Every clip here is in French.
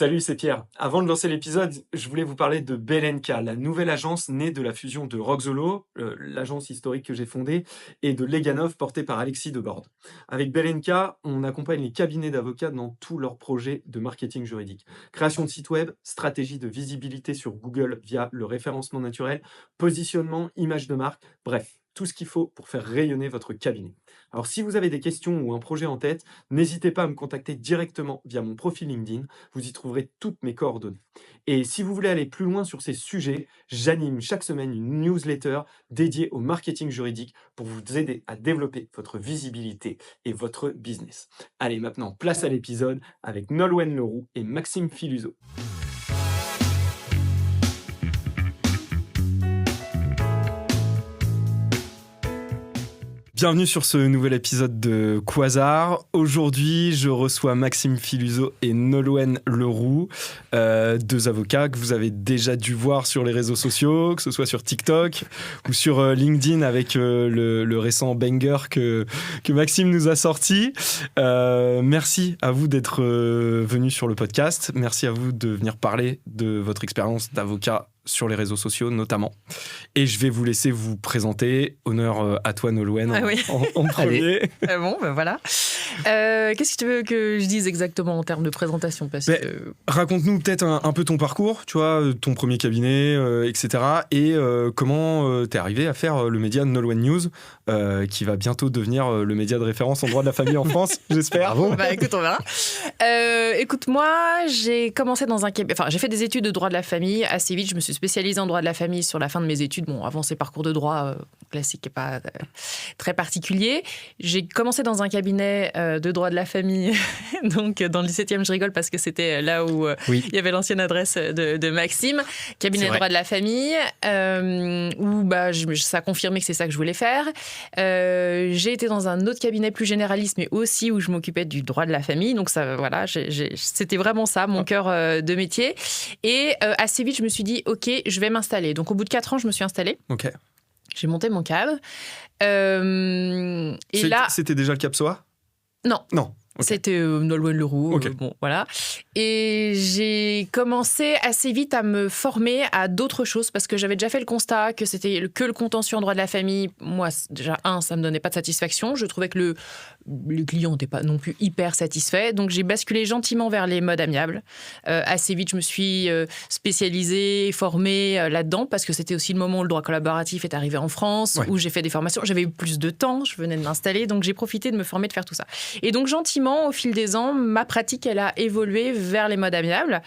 Salut, c'est Pierre. Avant de lancer l'épisode, je voulais vous parler de Bellenka, la nouvelle agence née de la fusion de Roxolo, l'agence historique que j'ai fondée, et de Leganov, portée par Alexis Debord. Avec Bellenka, on accompagne les cabinets d'avocats dans tous leurs projets de marketing juridique. Création de site web, stratégie de visibilité sur Google via le référencement naturel, positionnement, image de marque, bref, tout ce qu'il faut pour faire rayonner votre cabinet. Alors si vous avez des questions ou un projet en tête, n'hésitez pas à me contacter directement via mon profil LinkedIn. Vous y trouverez toutes mes coordonnées. Et si vous voulez aller plus loin sur ces sujets, j'anime chaque semaine une newsletter dédiée au marketing juridique pour vous aider à développer votre visibilité et votre business. Allez, maintenant, place à l'épisode avec Nolwenn Leroux et Maxime Filuso. Bienvenue sur ce nouvel épisode de Quasar. Aujourd'hui, je reçois Maxime Filuso et Nolwenn Leroux, deux avocats que vous avez déjà dû voir sur les réseaux sociaux, que ce soit sur TikTok ou sur LinkedIn avec le récent banger que Maxime nous a sorti. Merci à vous d'être venus sur le podcast. Merci à vous de venir parler de votre expérience d'avocat sur les réseaux sociaux notamment. Et je vais vous laisser vous présenter. Honneur à toi, Nolwenn, en premier. Bon, ben voilà. Qu'est-ce que tu veux que je dise exactement en termes de présentation Raconte-nous peut-être un peu ton parcours, tu vois, ton premier cabinet, etc. Et comment t'es arrivé à faire le média Nolwenn News, qui va bientôt devenir le média de référence en droit de la famille en France, j'espère. Bravo. Écoute, on verra. Écoute, moi, j'ai commencé dans un cabinet... Enfin, j'ai fait des études de droit de la famille assez vite. Je me suis spécialisée en droit de la famille sur la fin de mes études. Bon, avant, ces parcours de droit classiques et pas très particuliers. J'ai commencé dans un cabinet de droit de la famille, donc dans le 17e, je rigole parce que c'était là où il y avait l'ancienne adresse de Maxime, cabinet de droit de la famille, où ça a confirmé que c'est ça que je voulais faire. J'ai été dans un autre cabinet plus généraliste, mais aussi où je m'occupais du droit de la famille. Donc ça, voilà, c'était vraiment ça, mon cœur de métier. Et assez vite, je me suis dit, OK, je vais m'installer. Donc au bout de 4 ans, je me suis installée. OK. J'ai monté mon CAB. C'était déjà le CAPSOA ? Non. Okay. C'était Nolwenn Leroux. Okay. Bon, voilà. Et j'ai commencé assez vite à me former à d'autres choses parce que j'avais déjà fait le constat que c'était que le contentieux en droit de la famille. Moi, déjà, ça me donnait pas de satisfaction. Je trouvais que les clients n'étaient pas non plus hyper satisfaits. Donc, j'ai basculé gentiment vers les modes amiables. Assez vite, je me suis spécialisée, formée là-dedans parce que c'était aussi le moment où le droit collaboratif est arrivé en France, où j'ai fait des formations. J'avais eu plus de temps, je venais de m'installer, donc j'ai profité de me former, de faire tout ça. Et donc, gentiment, au fil des ans, ma pratique, elle a évolué vers les modes amiables.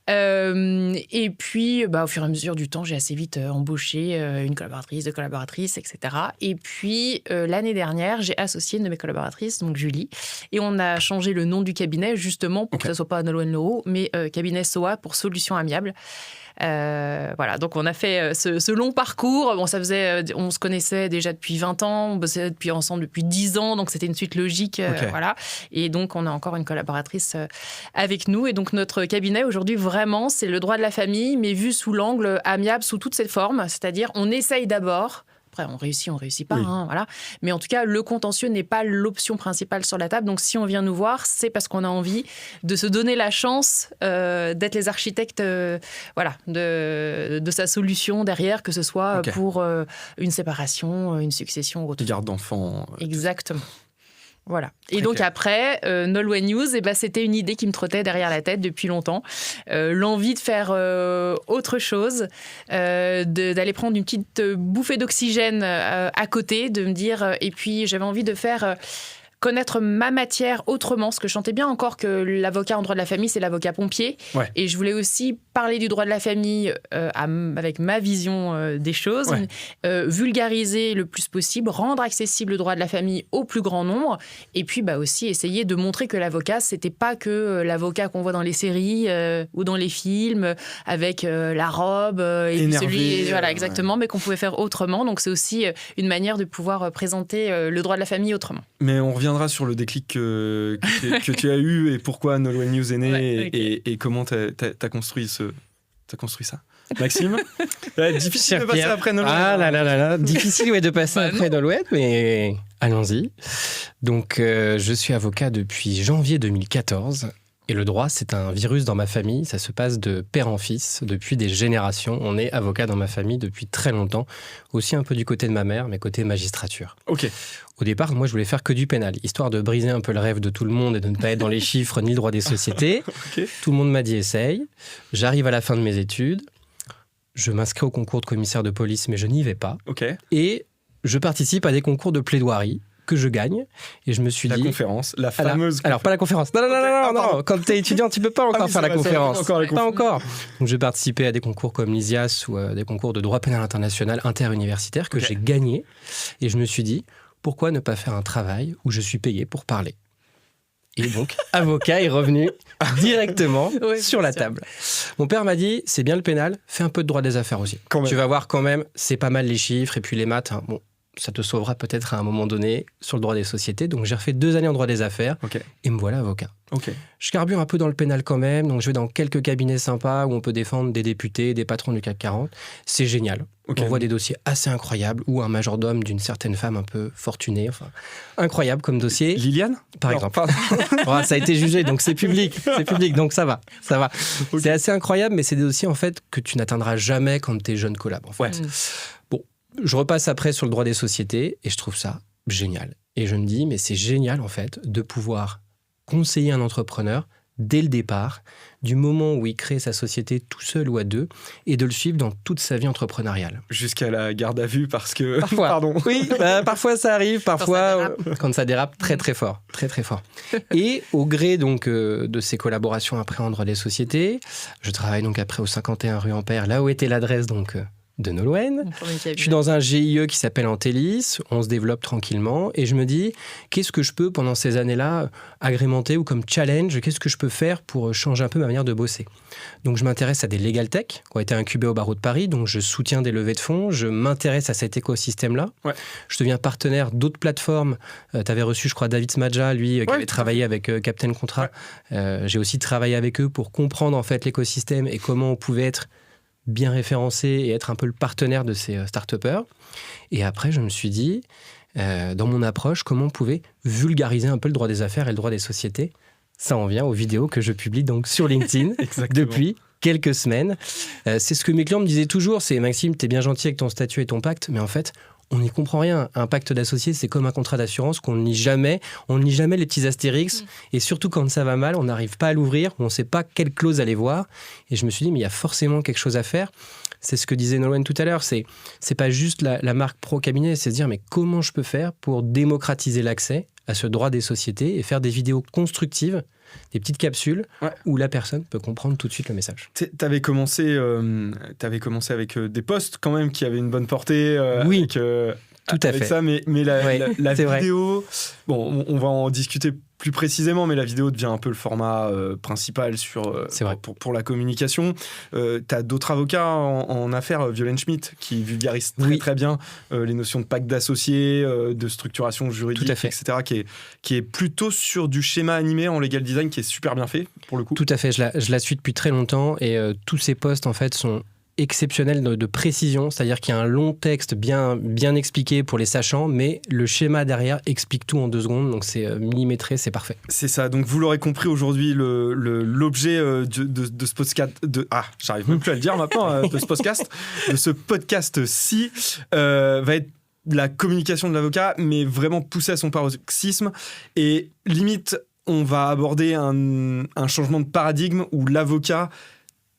Et puis, au fur et à mesure du temps, j'ai assez vite embauché une collaboratrice, deux collaboratrices, etc. Et puis, l'année dernière, j'ai associé une de mes collaboratrices, donc Julie, et on a changé le nom du cabinet, justement, pour que ça ne soit pas Nolwenn Leroux, mais cabinet SOA pour Solutions Amiables. Voilà, donc on a fait ce long parcours. Bon, on se connaissait déjà depuis 20 ans, on bossait ensemble depuis 10 ans, donc c'était une suite logique. Voilà. Et donc, on a encore une collaboratrice avec nous. Et donc, notre cabinet, aujourd'hui, vraiment, c'est le droit de la famille, mais vu sous l'angle amiable, sous toutes ses formes. C'est-à-dire, on essaye d'abord... Après, on réussit pas, voilà. Mais en tout cas, le contentieux n'est pas l'option principale sur la table. Donc, si on vient nous voir, c'est parce qu'on a envie de se donner la chance d'être les architectes de sa solution derrière, que ce soit pour une séparation, une succession ou autre. Garde d'enfants. Exactement. Voilà. Et donc après, Nolwenn News, c'était une idée qui me trottait derrière la tête depuis longtemps. L'envie de faire autre chose, d'aller prendre une petite bouffée d'oxygène à côté, de me dire... et puis, j'avais envie de faire... connaître ma matière autrement, parce que je sentais bien encore que l'avocat en droit de la famille, c'est l'avocat pompier. Ouais. Et je voulais aussi parler du droit de la famille avec ma vision des choses, vulgariser le plus possible, rendre accessible le droit de la famille au plus grand nombre, et puis aussi essayer de montrer que l'avocat, c'était pas que l'avocat qu'on voit dans les séries ou dans les films, avec la robe et énervé, celui... Voilà, exactement, mais qu'on pouvait faire autrement. Donc c'est aussi une manière de pouvoir présenter le droit de la famille autrement. Mais on reviendra sur le déclic que tu as eu et pourquoi Nolwenn News est né et comment t'as construit ça. Maxime, difficile de passer après Nolwenn. Ah là, difficile de passer après Nolwenn, mais allons-y. Donc, je suis avocat depuis janvier 2014. Et le droit, c'est un virus dans ma famille. Ça se passe de père en fils depuis des générations. On est avocat dans ma famille depuis très longtemps. Aussi un peu du côté de ma mère, mais côté magistrature. Ok. Au départ, moi, je voulais faire que du pénal, histoire de briser un peu le rêve de tout le monde et de ne pas être dans les chiffres ni le droit des sociétés. Ok. Tout le monde m'a dit essaye. J'arrive à la fin de mes études. Je m'inscris au concours de commissaire de police, mais je n'y vais pas. Ok. Et je participe à des concours de plaidoirie que je gagne. Et je me suis La dit... conférence, la fameuse... Alors, pas la conférence. Non, non, non, non, non, non. Quand t'es étudiant, tu peux pas encore oui, faire c'est la vrai, conférence. pas encore. Donc, j'ai participé à des concours comme l'ISIAS ou des concours de droit pénal international interuniversitaire que j'ai gagné. Et je me suis dit, pourquoi ne pas faire un travail où je suis payé pour parler ? Et donc, avocat est revenu directement sur la table. Mon père m'a dit, c'est bien le pénal, fais un peu de droit des affaires aussi. Tu vas voir quand même, c'est pas mal les chiffres et puis les maths. Hein. Bon, ça te sauvera peut-être à un moment donné sur le droit des sociétés. Donc, j'ai refait 2 années en droit des affaires et me voilà avocat. Je carbure un peu dans le pénal quand même. Donc, je vais dans quelques cabinets sympas où on peut défendre des députés, des patrons du CAC 40. C'est génial. On voit des dossiers assez incroyables ou un majordome d'une certaine femme un peu fortunée. Enfin, incroyable comme dossier. Liliane ? Par exemple. Ça a été jugé, donc c'est public. C'est public, donc ça va. C'est assez incroyable, mais c'est des dossiers en fait que tu n'atteindras jamais quand tu es jeune collab. En fait. Bon, je repasse après sur le droit des sociétés et je trouve ça génial. Et je me dis, mais c'est génial en fait de pouvoir conseiller un entrepreneur dès le départ, du moment où il crée sa société tout seul ou à deux, et de le suivre dans toute sa vie entrepreneuriale. Jusqu'à la garde à vue parce que... Parfois. Pardon. Oui, parfois ça arrive, parfois quand ça dérape très très fort. Très très fort. Et au gré donc, de ces collaborations après en droit des sociétés, je travaille donc après au 51 rue Ampère, là où était l'adresse donc... de Nolwenn. Je suis dans un GIE qui s'appelle Antélis, on se développe tranquillement et je me dis qu'est-ce que je peux pendant ces années-là agrémenter ou comme challenge, qu'est-ce que je peux faire pour changer un peu ma manière de bosser. Donc je m'intéresse à des legal tech qui ont été incubés au barreau de Paris, donc je soutiens des levées de fonds, je m'intéresse à cet écosystème-là. Je deviens partenaire d'autres plateformes. Tu avais reçu je crois David Smadja, lui qui avait travaillé avec Captain Contrat. J'ai aussi travaillé avec eux pour comprendre en fait l'écosystème et comment on pouvait être bien référencé et être un peu le partenaire de ces start-upers. Et après, je me suis dit, dans mon approche, comment on pouvait vulgariser un peu le droit des affaires et le droit des sociétés. Ça en vient aux vidéos que je publie donc sur LinkedIn depuis quelques semaines. C'est ce que mes clients me disaient toujours, c'est Maxime, t'es bien gentil avec ton statut et ton pacte, mais en fait, on n'y comprend rien. Un pacte d'associé, c'est comme un contrat d'assurance qu'on ne lit jamais. On ne lit jamais les petits astérix. Et surtout, quand ça va mal, on n'arrive pas à l'ouvrir. On ne sait pas quelle clause aller voir. Et je me suis dit, mais il y a forcément quelque chose à faire. C'est ce que disait Nolwenn tout à l'heure. C'est pas juste la marque pro-cabinet. C'est se dire, mais comment je peux faire pour démocratiser l'accès à ce droit des sociétés et faire des vidéos constructives, des petites capsules où la personne peut comprendre tout de suite le message. T'avais commencé avec des posts quand même qui avaient une bonne portée. Oui, tout à fait. Ça, mais la vidéo, bon, on va en discuter plus précisément, mais la vidéo devient un peu le format principal pour la communication. T'as d'autres avocats en affaires, Violaine Schmidt, qui vulgarise très bien les notions de pacte d'associés, de structuration juridique, etc., qui est plutôt sur du schéma animé en legal design, qui est super bien fait, pour le coup. Tout à fait, je la suis depuis très longtemps, et tous ces posts, en fait, sont exceptionnel de précision, c'est-à-dire qu'il y a un long texte bien expliqué pour les sachants, mais le schéma derrière explique tout en 2 secondes, donc c'est millimétré, c'est parfait. C'est ça, donc vous l'aurez compris aujourd'hui, l'objet de ce podcast, j'arrive même plus à le dire maintenant, de ce podcast, de ce podcast-ci, va être la communication de l'avocat, mais vraiment poussée à son paroxysme, et limite, on va aborder un changement de paradigme où l'avocat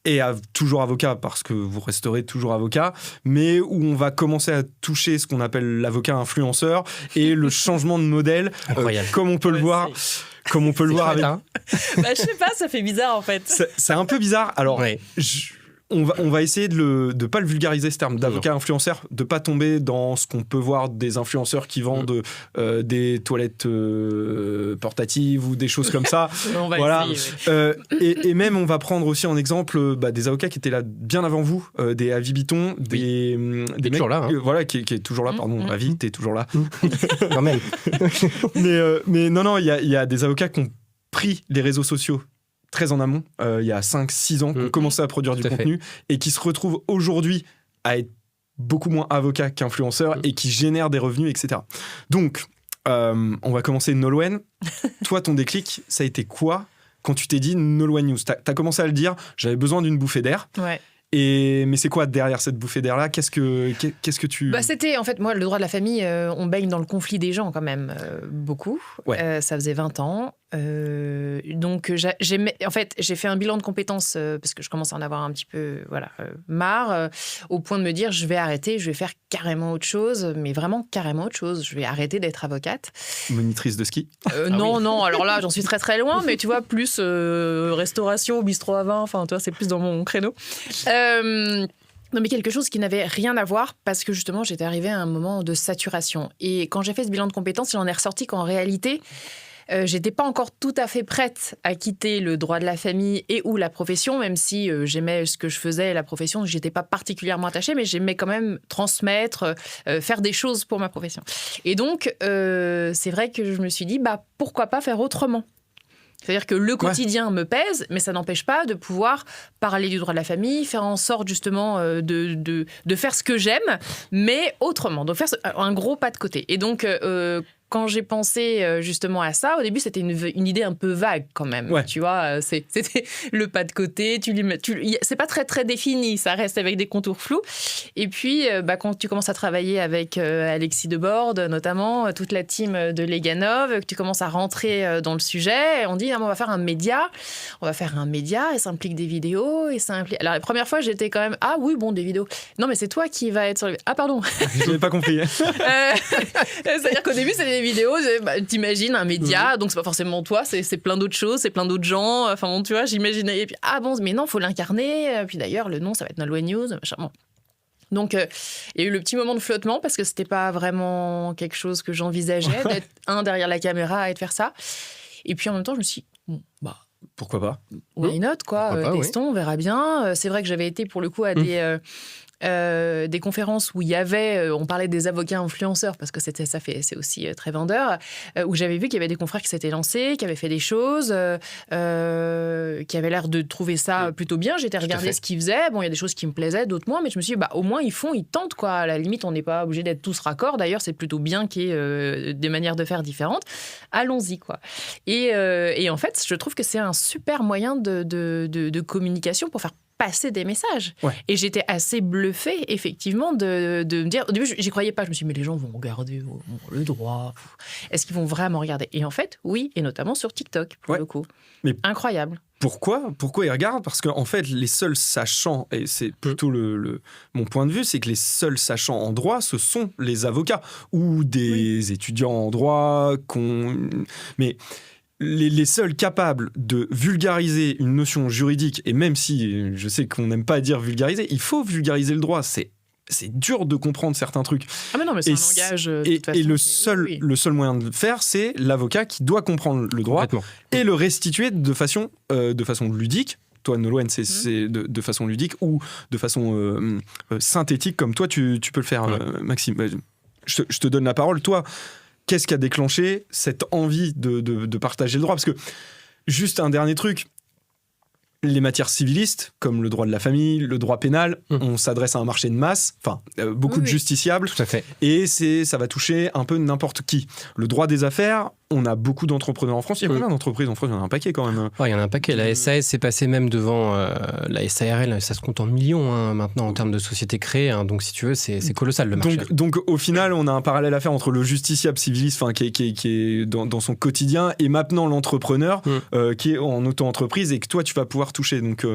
et toujours avocat, parce que vous resterez toujours avocat, mais où on va commencer à toucher ce qu'on appelle l'avocat influenceur et le changement de modèle, comme on peut le voir. Comme on peut le voir avec... Je sais pas, ça fait bizarre en fait. C'est un peu bizarre. Alors, on va essayer de ne pas le vulgariser, ce terme d'avocat influenceur, de ne pas tomber dans ce qu'on peut voir des influenceurs qui vendent des toilettes portatives ou des choses comme ça. On va essayer, et même, on va prendre aussi en exemple des avocats qui étaient là bien avant vous, des Avi Bitton, des mecs, toujours là, hein. qui est toujours là, pardon. Avi, t'es toujours là. Quand même. mais non, il y a des avocats qui ont pris les réseaux sociaux très en amont, il y a 5-6 ans, qui ont commencé à produire du contenu et qui se retrouvent aujourd'hui à être beaucoup moins avocats qu'influenceurs et qui génèrent des revenus, etc. Donc, on va commencer Nolwenn. Toi, ton déclic, ça a été quoi quand tu t'es dit Nolwenn News? T'as commencé à le dire, j'avais besoin d'une bouffée d'air. Ouais. Mais c'est quoi derrière cette bouffée d'air-là? Qu'est-ce que tu... C'était, en fait, moi, le droit de la famille, on baigne dans le conflit des gens quand même, beaucoup. Ouais. Ça faisait 20 ans. Donc, j'ai fait un bilan de compétences parce que je commence à en avoir un petit peu marre, au point de me dire, je vais arrêter, je vais faire carrément autre chose, mais vraiment carrément autre chose. Je vais arrêter d'être avocate. Monitrice de ski? Non, alors là, j'en suis très très loin, mais tu vois, plus restauration, bistrot à vin, enfin, toi, c'est plus dans mon créneau. Non, mais quelque chose qui n'avait rien à voir parce que justement, j'étais arrivée à un moment de saturation. Et quand j'ai fait ce bilan de compétences, il en est ressorti qu'en réalité, j'étais pas encore tout à fait prête à quitter le droit de la famille et ou la profession, même si j'aimais ce que je faisais, la profession, j'étais pas particulièrement attachée, mais j'aimais quand même transmettre, faire des choses pour ma profession. Et donc, c'est vrai que je me suis dit, pourquoi pas faire autrement ? C'est-à-dire que le quotidien me pèse, mais ça n'empêche pas de pouvoir parler du droit de la famille, faire en sorte justement de faire ce que j'aime, mais autrement. Donc faire un gros pas de côté. Et donc, quand j'ai pensé justement à ça, au début, c'était une idée un peu vague quand même. Ouais. Tu vois, c'était le pas de côté. C'est pas très, très défini. Ça reste avec des contours flous. Et puis, quand tu commences à travailler avec Alexis Debord, notamment, toute la team de Leganov, que tu commences à rentrer dans le sujet, on dit, on va faire un média. On va faire un média et ça implique des vidéos. Alors, la première fois, j'étais quand même, des vidéos. Non, mais c'est toi qui vas être sur les... Ah, pardon. Je n'avais pas compris. C'est-à-dire qu'au début, c'était des vidéos, t'imagines un média, donc c'est pas forcément toi, c'est plein d'autres choses, c'est plein d'autres gens, enfin bon, tu vois, j'imaginais, et puis mais non, faut l'incarner, puis d'ailleurs, le nom, ça va être Nolwenn News, machin, bon. Donc, il y a eu le petit moment de flottement, parce que c'était pas vraiment quelque chose que j'envisageais, d'être derrière la caméra et de faire ça, et puis en même temps, je me suis dit, pourquoi pas? Why not, quoi, testons, on verra bien. C'est vrai que j'avais été, pour le coup, à des conférences où il y avait, on parlait des avocats influenceurs parce que c'est aussi très vendeur, où j'avais vu qu'il y avait des confrères qui s'étaient lancés, qui avaient fait des choses, qui avaient l'air de trouver ça plutôt bien. J'étais regardé ce qu'ils faisaient. Bon, il y a des choses qui me plaisaient, d'autres moins, mais je me suis dit, au moins ils tentent, quoi. À la limite, on n'est pas obligé d'être tous raccords. D'ailleurs, c'est plutôt bien qu'il y ait des manières de faire différentes. Allons-y, quoi. Et en fait, je trouve que c'est un super moyen de communication pour faire passer des messages. Ouais. Et j'étais assez bluffée, effectivement, de me dire... Au début, j'y croyais pas. Je me suis dit, mais les gens vont regarder le droit. Est-ce qu'ils vont vraiment regarder? Et en fait, oui, et notamment sur TikTok, pour le coup. Mais incroyable. Pourquoi ils regardent? Parce qu'en fait, les seuls sachants, et c'est plutôt mon point de vue, c'est que les seuls sachants en droit, ce sont les avocats ou des étudiants en droit. Mais... Les seuls capables de vulgariser une notion juridique, et même si je sais qu'on n'aime pas dire vulgariser, il faut vulgariser le droit. C'est dur de comprendre certains trucs. Ah mais non, mais c'est un langage de toute façon. Et le seul moyen de le faire, c'est l'avocat qui doit comprendre le droit et le restituer de façon ludique. Toi, Nolwenn, c'est de façon ludique ou de façon synthétique, comme toi, tu peux le faire, Maxime. Je te donne la parole. Toi, qu'est-ce qui a déclenché cette envie de partager le droit? Parce que, juste un dernier truc, les matières civilistes, comme le droit de la famille, le droit pénal, on s'adresse à un marché de masse, beaucoup de justiciables, tout à fait. Et ça va toucher un peu n'importe qui. Le droit des affaires, on a beaucoup d'entrepreneurs en France. Il y a combien d'entreprises en France? Il y en a un paquet quand même. Il y en a un paquet. La SAS s'est passée même devant la SARL. Ça se compte en millions maintenant en termes de sociétés créées. Donc si tu veux, c'est colossal le marché. Donc au final, on a un parallèle à faire entre le justiciable civiliste qui est dans son quotidien et maintenant l'entrepreneur qui est en auto-entreprise et que toi, tu vas pouvoir toucher. Donc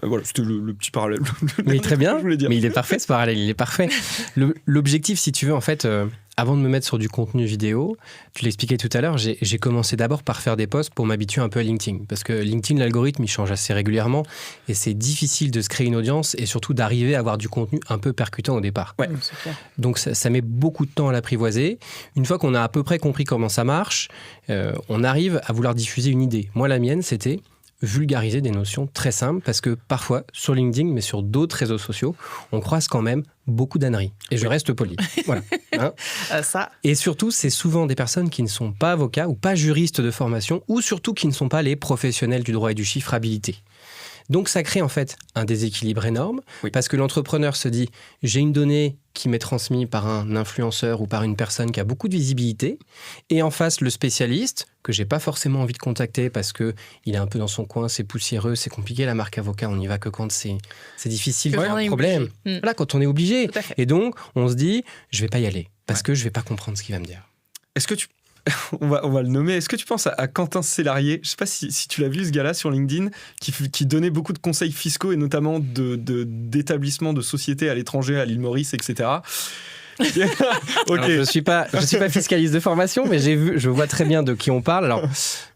voilà, c'était le petit parallèle. Mais très bien. Mais il est parfait ce parallèle. Il est parfait. L'objectif, si tu veux, en fait... Avant de me mettre sur du contenu vidéo, tu l'expliquais tout à l'heure, j'ai commencé d'abord par faire des posts pour m'habituer un peu à LinkedIn. Parce que LinkedIn, l'algorithme, il change assez régulièrement et c'est difficile de se créer une audience et surtout d'arriver à avoir du contenu un peu percutant au départ. Ouais. Donc ça met beaucoup de temps à l'apprivoiser. Une fois qu'on a à peu près compris comment ça marche, on arrive à vouloir diffuser une idée. Moi, la mienne, c'était vulgariser des notions très simples parce que parfois, sur LinkedIn, mais sur d'autres réseaux sociaux, on croise quand même beaucoup d'âneries. Et je reste poli. Voilà. Ça. Et surtout, c'est souvent des personnes qui ne sont pas avocats ou pas juristes de formation ou surtout qui ne sont pas les professionnels du droit et du chiffre habilités. Donc ça crée en fait un déséquilibre énorme, Oui. parce que l'entrepreneur se dit « j'ai une donnée qui m'est transmise par un influenceur ou par une personne qui a beaucoup de visibilité, et en face le spécialiste, que j'ai pas forcément envie de contacter parce qu'il est un peu dans son coin, c'est poussiéreux, c'est compliqué la marque avocat, on n'y va que quand c'est difficile, Que il y a quand on un est problème. obligé. Voilà, quand on est obligé. Tout à fait. Et donc on se dit « je vais pas y aller, parce que je vais pas comprendre ce qu'il va me dire ». Est-ce que tu... on va le nommer. Est-ce que tu penses à Quentin Sélarié? Je sais pas si tu l'as vu, ce gars-là, sur LinkedIn, qui donnait beaucoup de conseils fiscaux et notamment d'établissements de sociétés à l'étranger, à l'île Maurice, etc. Okay. Alors, je suis pas fiscaliste de formation, mais je vois très bien de qui on parle. Alors,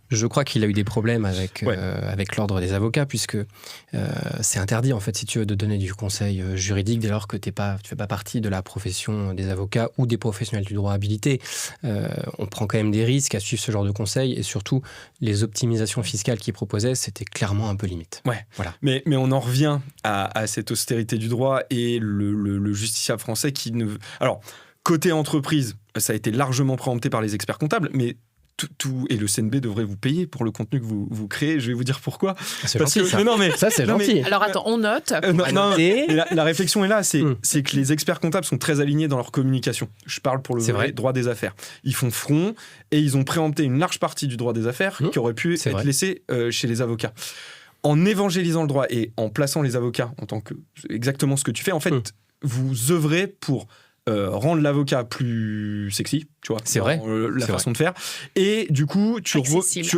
je crois qu'il a eu des problèmes avec l'ordre des avocats, puisque c'est interdit, en fait, si tu veux, de donner du conseil juridique dès lors que tu fais pas partie de la profession des avocats ou des professionnels du droit habilités. On prend quand même des risques à suivre ce genre de conseils, et surtout, les optimisations fiscales qu'il proposait, c'était clairement un peu limite. Ouais. Voilà. Mais on en revient à cette austérité du droit et le justiciable français qui ne... Alors, côté entreprise, ça a été largement préempté par les experts comptables, mais et le CNB devrait vous payer pour le contenu que vous créez. Je vais vous dire pourquoi. C'est gentil, ça. Ça, c'est gentil. Alors attends, on note. La réflexion est là, c'est que les experts comptables sont très alignés dans leur communication. Je parle pour le vrai droit des affaires. Ils font front et ils ont préempté une large partie du droit des affaires qui aurait pu être laissée chez les avocats. En évangélisant le droit et en plaçant les avocats en tant que exactement ce que tu fais, en fait, vous œuvrez pour rendre l'avocat plus sexy, tu vois, c'est vrai, la façon de faire, et du coup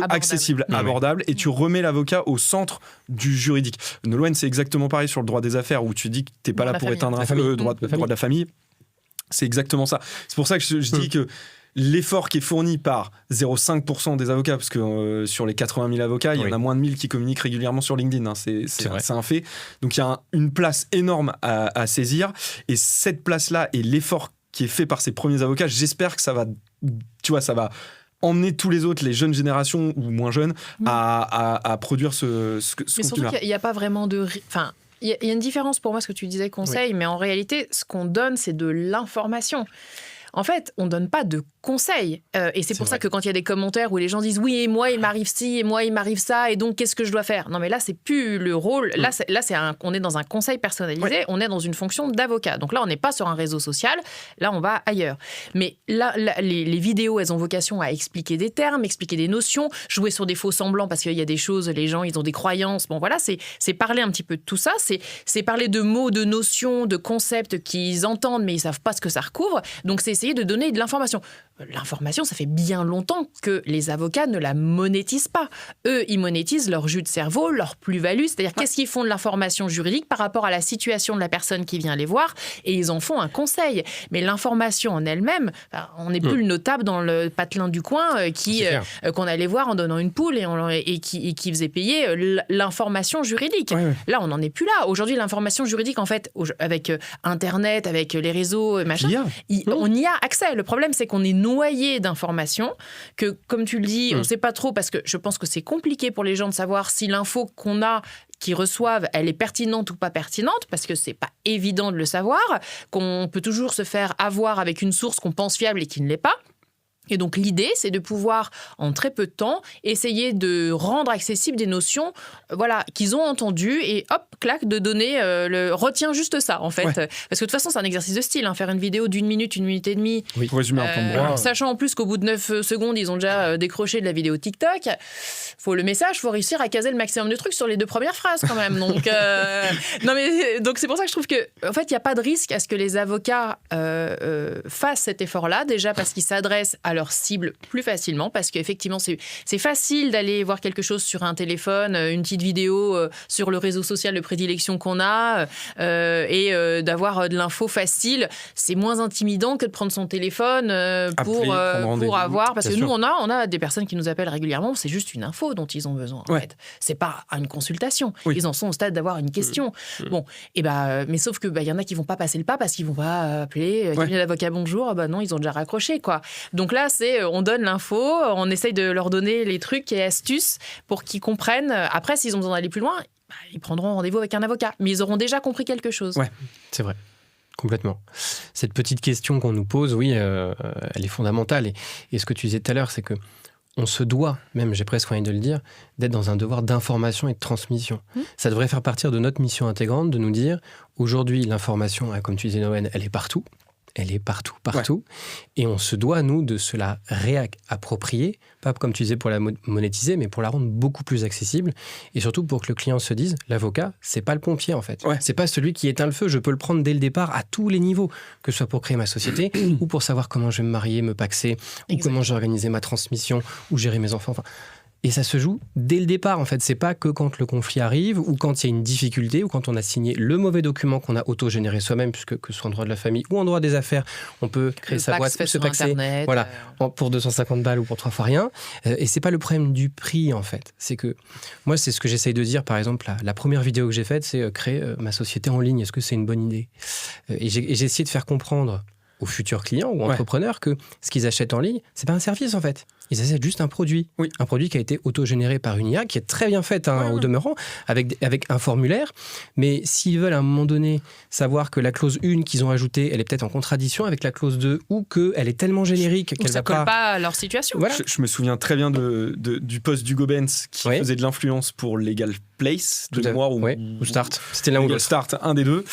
accessible, abordable, et tu remets l'avocat au centre du juridique. Nolwenn, c'est exactement pareil sur le droit des affaires, où tu dis que t'es pas là pour éteindre un droit de la famille. C'est exactement ça. C'est pour ça que je dis que l'effort qui est fourni par 0,5% des avocats, parce que sur les 80 000 avocats, il y en a moins de 1000 qui communiquent régulièrement sur LinkedIn. Hein, c'est un fait. Donc il y a une place énorme à saisir. Et cette place-là et l'effort qui est fait par ces premiers avocats, j'espère que ça va emmener tous les autres, les jeunes générations ou moins jeunes, à produire ce contenu-là. Mais surtout qu'il n'y a pas vraiment de... Enfin, il y a une différence pour moi, ce que tu disais, conseil, mais en réalité, ce qu'on donne, c'est de l'information. En fait, on ne donne pas de conseils. Et c'est pour ça que quand il y a des commentaires où les gens disent « Oui, et moi, il m'arrive ci, et moi, il m'arrive ça, et donc, qu'est-ce que je dois faire ?» Non, mais là, c'est plus le rôle. Là, on est dans un conseil personnalisé, on est dans une fonction d'avocat. Donc là, on n'est pas sur un réseau social, là, on va ailleurs. Mais là les vidéos, elles ont vocation à expliquer des termes, expliquer des notions, jouer sur des faux semblants, parce qu'il y a des choses, les gens, ils ont des croyances. Bon, voilà, c'est parler un petit peu de tout ça, c'est parler de mots, de notions, de concepts qu'ils entendent, mais ils ne savent pas ce que ça recouvre. Donc, c'est essayer de donner de l'information. L'information, ça fait bien longtemps que les avocats ne la monétisent pas. Eux, ils monétisent leur jus de cerveau, leur plus-value, c'est-à-dire qu'est-ce qu'ils font de l'information juridique par rapport à la situation de la personne qui vient les voir, et ils en font un conseil. Mais l'information en elle-même, on n'est plus le notable dans le patelin du coin qu'on allait voir en donnant une poule et qui faisait payer l'information juridique. Là, on n'en est plus là. Aujourd'hui, l'information juridique, en fait, avec Internet, avec les réseaux, machin, on y a accès. Le problème, c'est qu'on est noyé d'informations, que, comme tu le dis, on ne sait pas trop, parce que je pense que c'est compliqué pour les gens de savoir si l'info qu'ils reçoivent, elle est pertinente ou pas pertinente, parce que c'est pas évident de le savoir, qu'on peut toujours se faire avoir avec une source qu'on pense fiable et qui ne l'est pas. Et donc, l'idée, c'est de pouvoir, en très peu de temps, essayer de rendre accessibles des notions qu'ils ont entendues et hop, clac, de donner retiens juste ça, en fait. Parce que de toute façon, c'est un exercice de style, faire une vidéo d'1 minute, 1 minute et demie. Pour résumer un plan de droit. Sachant en plus qu'au bout de 9 secondes, ils ont déjà décroché de la vidéo TikTok. Le message, faut réussir à caser le maximum de trucs sur les 2 premières phrases, quand même. Donc, donc c'est pour ça que je trouve que, en fait, il n'y a pas de risque à ce que les avocats fassent cet effort-là, déjà parce qu'ils s'adressent à leur cible plus facilement, parce qu'effectivement c'est facile d'aller voir quelque chose sur un téléphone, une petite vidéo sur le réseau social de prédilection qu'on a et d'avoir de l'info facile. C'est moins intimidant que de prendre son téléphone pour avoir, parce que nous on a des personnes qui nous appellent régulièrement, c'est juste une info dont ils ont besoin en fait. C'est pas une consultation, ils en sont au stade d'avoir une question. Bon, mais sauf que il y en a qui vont pas passer le pas parce qu'ils vont pas appeler l'avocat bonjour, non, ils ont déjà raccroché quoi. Donc là on donne l'info, on essaye de leur donner les trucs et astuces pour qu'ils comprennent. Après, s'ils ont besoin d'aller plus loin, ils prendront rendez-vous avec un avocat. Mais ils auront déjà compris quelque chose. Ouais, c'est vrai. Complètement. Cette petite question qu'on nous pose, elle est fondamentale. Et ce que tu disais tout à l'heure, c'est que on se doit, même j'ai presque envie de le dire, d'être dans un devoir d'information et de transmission. Ça devrait faire partie de notre mission intégrante de nous dire, aujourd'hui, l'information, comme tu disais, Nolwenn, elle est partout. Elle est partout. Ouais. Et on se doit, nous, de se la réapproprier, pas comme tu disais pour la monétiser, mais pour la rendre beaucoup plus accessible. Et surtout pour que le client se dise, l'avocat, c'est pas le pompier, en fait. Ouais. C'est pas celui qui éteint le feu. Je peux le prendre dès le départ à tous les niveaux, que ce soit pour créer ma société ou pour savoir comment je vais me marier, me paxer, ou comment j'ai organisé ma transmission, ou gérer mes enfants. Et ça se joue dès le départ, en fait. C'est pas que quand le conflit arrive ou quand il y a une difficulté ou quand on a signé le mauvais document qu'on a auto-généré soi-même, puisque que ce soit en droit de la famille ou en droit des affaires, on peut créer sa boîte, se paxer, voilà, pour 250 balles ou pour 3 fois rien. Et c'est pas le problème du prix, en fait. C'est que, moi, c'est ce que j'essaye de dire, par exemple, la première vidéo que j'ai faite, c'est créer ma société en ligne. Est-ce que c'est une bonne idée ? Et j'ai essayé de faire comprendre aux futurs clients ou entrepreneurs que ce qu'ils achètent en ligne, c'est pas un service, en fait. Ils achètent juste un produit. Oui. Un produit qui a été auto-généré par une IA, qui est très bien faite au demeurant, avec un formulaire. Mais s'ils veulent à un moment donné savoir que la clause 1 qu'ils ont ajoutée, elle est peut-être en contradiction avec la clause 2 ou qu'elle est tellement générique qu'elle ça va colle pas à leur situation. Voilà. Je me souviens très bien du post d'Hugo Benz qui faisait de l'influence pour Legal Place, de mémoire, ou Start. C'était l'un ou l'autre. Start, un des deux.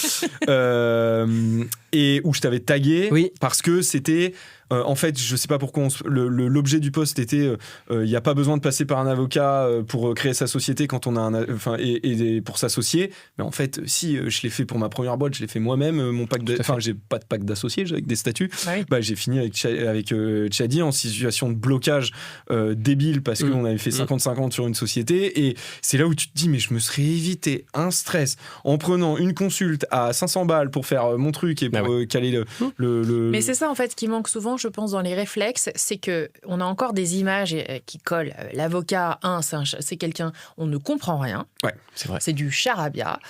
Et où je t'avais tagué parce que c'était... en fait, je sais pas pourquoi l'objet du post était il n'y a pas besoin de passer par un avocat pour créer sa société quand on a et pour s'associer. Mais en fait, si je l'ai fait pour ma première boîte, je l'ai fait moi-même. Mon pack j'ai pas de pack d'associés, j'ai avec des statuts. J'ai fini avec Tchadi en situation de blocage débile parce qu'on avait fait 50-50 sur une société. Et c'est là où tu te dis, mais je me serais évité un stress en prenant une consulte à 500 balles pour faire mon truc et pour caler le... Mais c'est ça, en fait, qui manque souvent, je pense, dans les réflexes, c'est qu'on a encore des images qui collent. L'avocat, c'est quelqu'un, on ne comprend rien. Ouais, c'est vrai. C'est du charabia.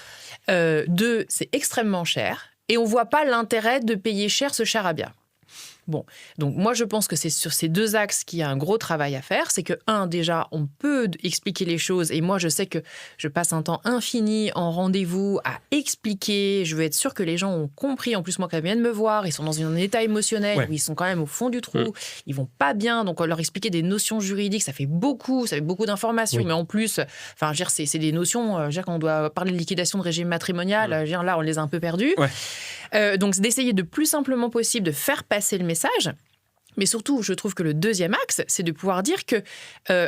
2, c'est extrêmement cher. Et on ne voit pas l'intérêt de payer cher ce charabia. Bon, donc moi je pense que c'est sur ces 2 axes qu'il y a un gros travail à faire. C'est que, déjà, on peut expliquer les choses. Et moi, je sais que je passe un temps infini en rendez-vous à expliquer. Je veux être sûre que les gens ont compris. En plus, moi, quand ils viennent me voir, ils sont dans un état émotionnel où ils sont quand même au fond du trou. Ils vont pas bien. Donc, leur expliquer des notions juridiques, ça fait beaucoup d'informations. Mais en plus, c'est des notions, quand on doit parler de liquidation de régime matrimonial, là, on les a un peu perdus. Donc, d'essayer de plus simplement possible de faire passer le message. Mais surtout, je trouve que le 2e axe, c'est de pouvoir dire que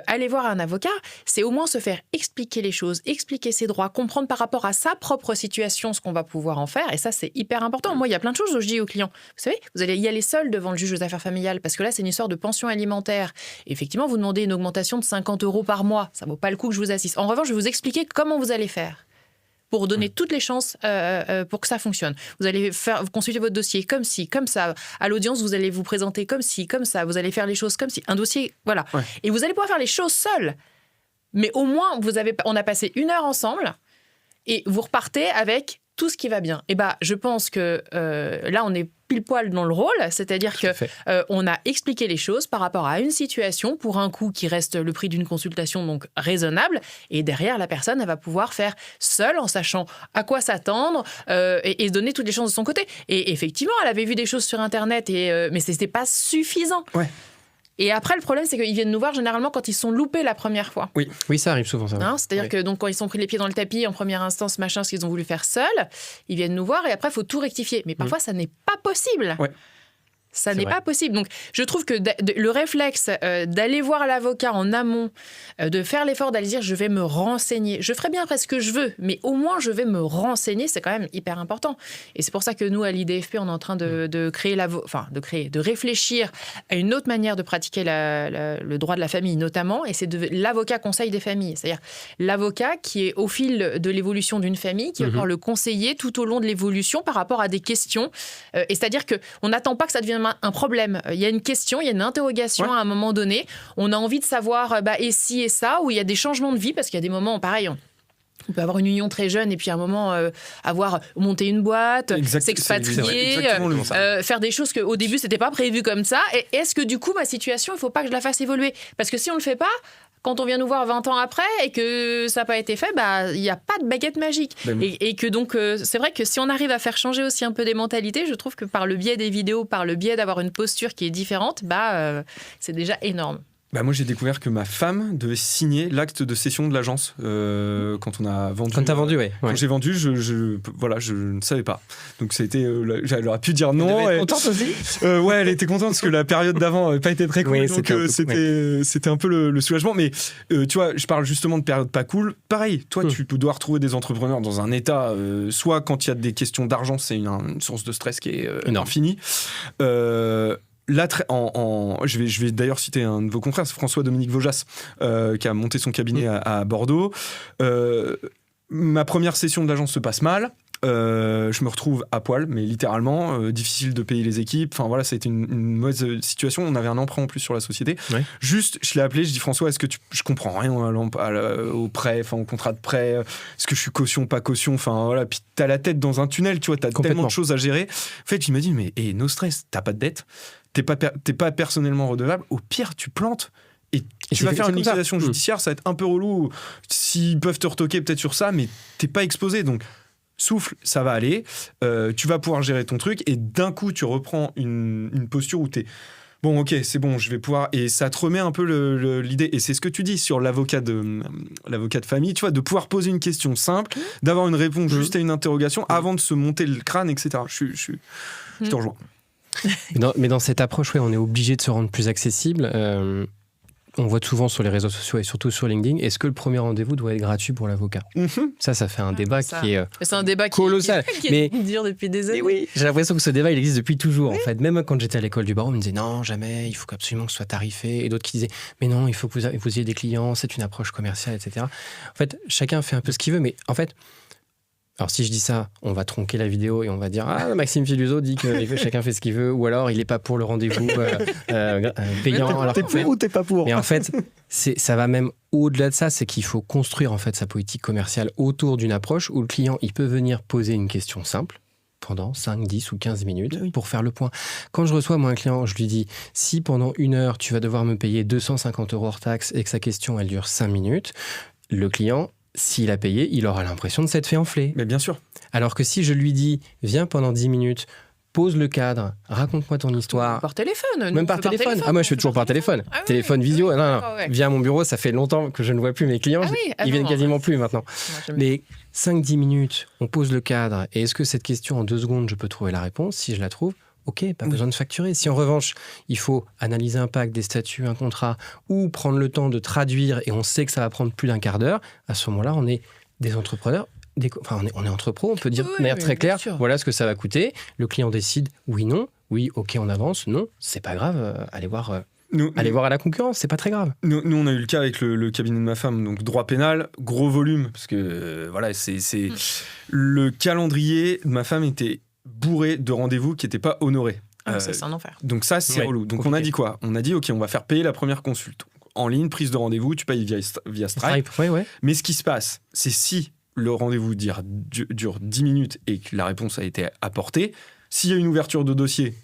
aller voir un avocat, c'est au moins se faire expliquer les choses, expliquer ses droits, comprendre par rapport à sa propre situation ce qu'on va pouvoir en faire. Et ça, c'est hyper important. Moi, il y a plein de choses où je dis aux clients, vous savez, vous allez y aller seul devant le juge aux affaires familiales parce que là, c'est une histoire de pension alimentaire. Et effectivement, vous demandez une augmentation de 50 € par mois. Ça ne vaut pas le coup que je vous assiste. En revanche, je vais vous expliquer comment vous allez faire pour donner toutes les chances pour que ça fonctionne. Vous allez consulter votre dossier comme ci, comme ça. À l'audience, vous allez vous présenter comme ci, comme ça. Vous allez faire les choses comme ci. Un dossier, voilà. Et vous allez pouvoir faire les choses seul. Mais au moins, on a passé 1 heure ensemble et vous repartez avec tout ce qui va bien. Et je pense que là, on est pile poil dans le rôle, c'est-à-dire qu'on a expliqué les choses par rapport à une situation pour un coût qui reste le prix d'une consultation, donc raisonnable, et derrière, la personne, elle va pouvoir faire seule en sachant à quoi s'attendre et donner toutes les chances de son côté. Et effectivement, elle avait vu des choses sur Internet, mais ce n'était pas suffisant. Et après, le problème, c'est qu'ils viennent nous voir généralement quand ils sont loupés la première fois. Oui, ça arrive souvent. Ça. C'est-à-dire que donc, quand ils sont pris les pieds dans le tapis en première instance, ce qu'ils ont voulu faire seuls, ils viennent nous voir et après, il faut tout rectifier. Mais parfois, ça n'est pas possible. Ça n'est pas possible. Donc, je trouve que le réflexe d'aller voir l'avocat en amont, de faire l'effort d'aller dire « je vais me renseigner ». Je ferai bien après ce que je veux, mais au moins, je vais me renseigner. C'est quand même hyper important. Et c'est pour ça que nous, à l'IDFP, on est en train de réfléchir à une autre manière de pratiquer le droit de la famille, notamment, et c'est l'avocat conseil des familles. C'est-à-dire l'avocat qui est au fil de l'évolution d'une famille, qui va pouvoir le conseiller tout au long de l'évolution par rapport à des questions. Et c'est-à-dire qu'on n'attend pas que ça devienne un problème. Il y a une question, il y a une interrogation à un moment donné. On a envie de savoir et si et ça, ou il y a des changements de vie, parce qu'il y a des moments, pareil, on peut avoir une union très jeune et puis à un moment avoir monté une boîte, s'expatrier, faire des choses qu'au début, c'était pas prévu comme ça. Et est-ce que du coup, ma situation, il faut pas que je la fasse évoluer ? Parce que si on le fait pas, quand on vient nous voir 20 ans après et que ça n'a pas été fait, il n'y a pas de baguette magique. Et que donc, c'est vrai que si on arrive à faire changer aussi un peu des mentalités, je trouve que par le biais des vidéos, par le biais d'avoir une posture qui est différente, c'est déjà énorme. Moi, j'ai découvert que ma femme devait signer l'acte de cession de l'agence quand on a vendu. Quand t'as vendu, oui. Quand j'ai vendu, je ne savais pas. Donc, c'était, elle aurait pu dire non. Elle était contente aussi. Ouais, elle était contente parce que la période d'avant n'avait pas été très cool. Oui, donc, c'était un peu le soulagement. Mais tu vois, je parle justement de période pas cool. Pareil, toi, tu dois retrouver des entrepreneurs dans un état, soit quand il y a des questions d'argent, c'est une source de stress qui est infinie. Là, je vais d'ailleurs citer un de vos confrères, c'est François-Dominique Vaujas, qui a monté son cabinet à Bordeaux. Ma première session de l'agence se passe mal. Je me retrouve à poil, mais littéralement, difficile de payer les équipes. Enfin voilà, ça a été une mauvaise situation. On avait un emprunt en plus sur la société. Ouais. Juste, je l'ai appelé, je dis François, est-ce que je comprends rien au prêt, au contrat de prêt. Est-ce que je suis caution, pas caution. Enfin voilà, puis t'as la tête dans un tunnel, tu vois, t'as tellement de choses à gérer. En fait, il m'a dit, mais no stress, t'as pas de dette, t'es pas personnellement redevable. Au pire, tu plantes. Et tu vas faire une liquidation judiciaire, ça va être un peu relou. S'ils peuvent te retoquer peut-être sur ça, mais t'es pas exposé, donc. Souffle, ça va aller, tu vas pouvoir gérer ton truc et d'un coup tu reprends une posture où t'es bon, ok, c'est bon, je vais pouvoir, et ça te remet un peu l'idée, et c'est ce que tu dis sur l'avocat de famille, tu vois, de pouvoir poser une question simple, d'avoir une réponse juste à une interrogation avant de se monter le crâne, etc. Je te rejoins. Mais dans cette approche, on est obligé de se rendre plus accessible. On voit souvent sur les réseaux sociaux et surtout sur LinkedIn, est-ce que le premier rendez-vous doit être gratuit pour l'avocat ? Ça fait un débat qui est c'est un débat colossal. Qui est dur depuis des années. Oui, j'ai l'impression que ce débat, il existe depuis toujours. En fait, même quand j'étais à l'école du barreau, on me disait non, jamais, il faut absolument que ce soit tarifé. Et d'autres qui disaient, mais non, il faut que vous ayez des clients, c'est une approche commerciale, etc. En fait, chacun fait un peu ce qu'il veut, mais en fait, alors si je dis ça, on va tronquer la vidéo et on va dire Maxime Filuso dit que chacun fait ce qu'il veut, ou alors il n'est pas pour le rendez-vous payant. Alors t'es pour ou t'es pas pour ? Mais en fait, ça va même au-delà de ça, c'est qu'il faut construire en fait sa politique commerciale autour d'une approche où le client il peut venir poser une question simple pendant 5, 10 ou 15 minutes pour faire le point. Quand je reçois moi un client, je lui dis si pendant 1 heure tu vas devoir me payer 250 € hors taxe et que sa question elle dure 5 minutes, le client s'il a payé, il aura l'impression de s'être fait enfler. Mais bien sûr. Alors que si je lui dis, viens pendant 10 minutes, pose le cadre, raconte-moi ton histoire. Par téléphone. Même par téléphone. Moi, je fais toujours par téléphone. Téléphone visio. Non. Viens à mon bureau, ça fait longtemps que je ne vois plus mes clients. Ils viennent quasiment plus maintenant. Mais 5-10 minutes, on pose le cadre. Et est-ce que cette question, en 2 secondes, je peux trouver la réponse ? Si je la trouve, ok, pas besoin de facturer. Si en revanche, il faut analyser un pacte, des statuts, un contrat, ou prendre le temps de traduire et on sait que ça va prendre plus d'1 quart d'heure, à ce moment-là, on est des entrepreneurs. On est entre pros, on peut dire de manière très claire, voilà ce que ça va coûter. Le client décide oui, non, oui, ok, on avance, non, c'est pas grave, allez voir à la concurrence, c'est pas très grave. Nous, on a eu le cas avec le cabinet de ma femme, donc droit pénal, gros volume, parce que voilà, c'est le calendrier de ma femme était bourré de rendez-vous qui n'étaient pas honorés. C'est un enfer. Donc ça, c'est relou. Donc on a dit quoi ? On a dit, ok, on va faire payer la première consulte. En ligne, prise de rendez-vous, tu payes via Stripe. Mais ce qui se passe, c'est si le rendez-vous dure 10 minutes et que la réponse a été apportée, s'il y a une ouverture de dossier,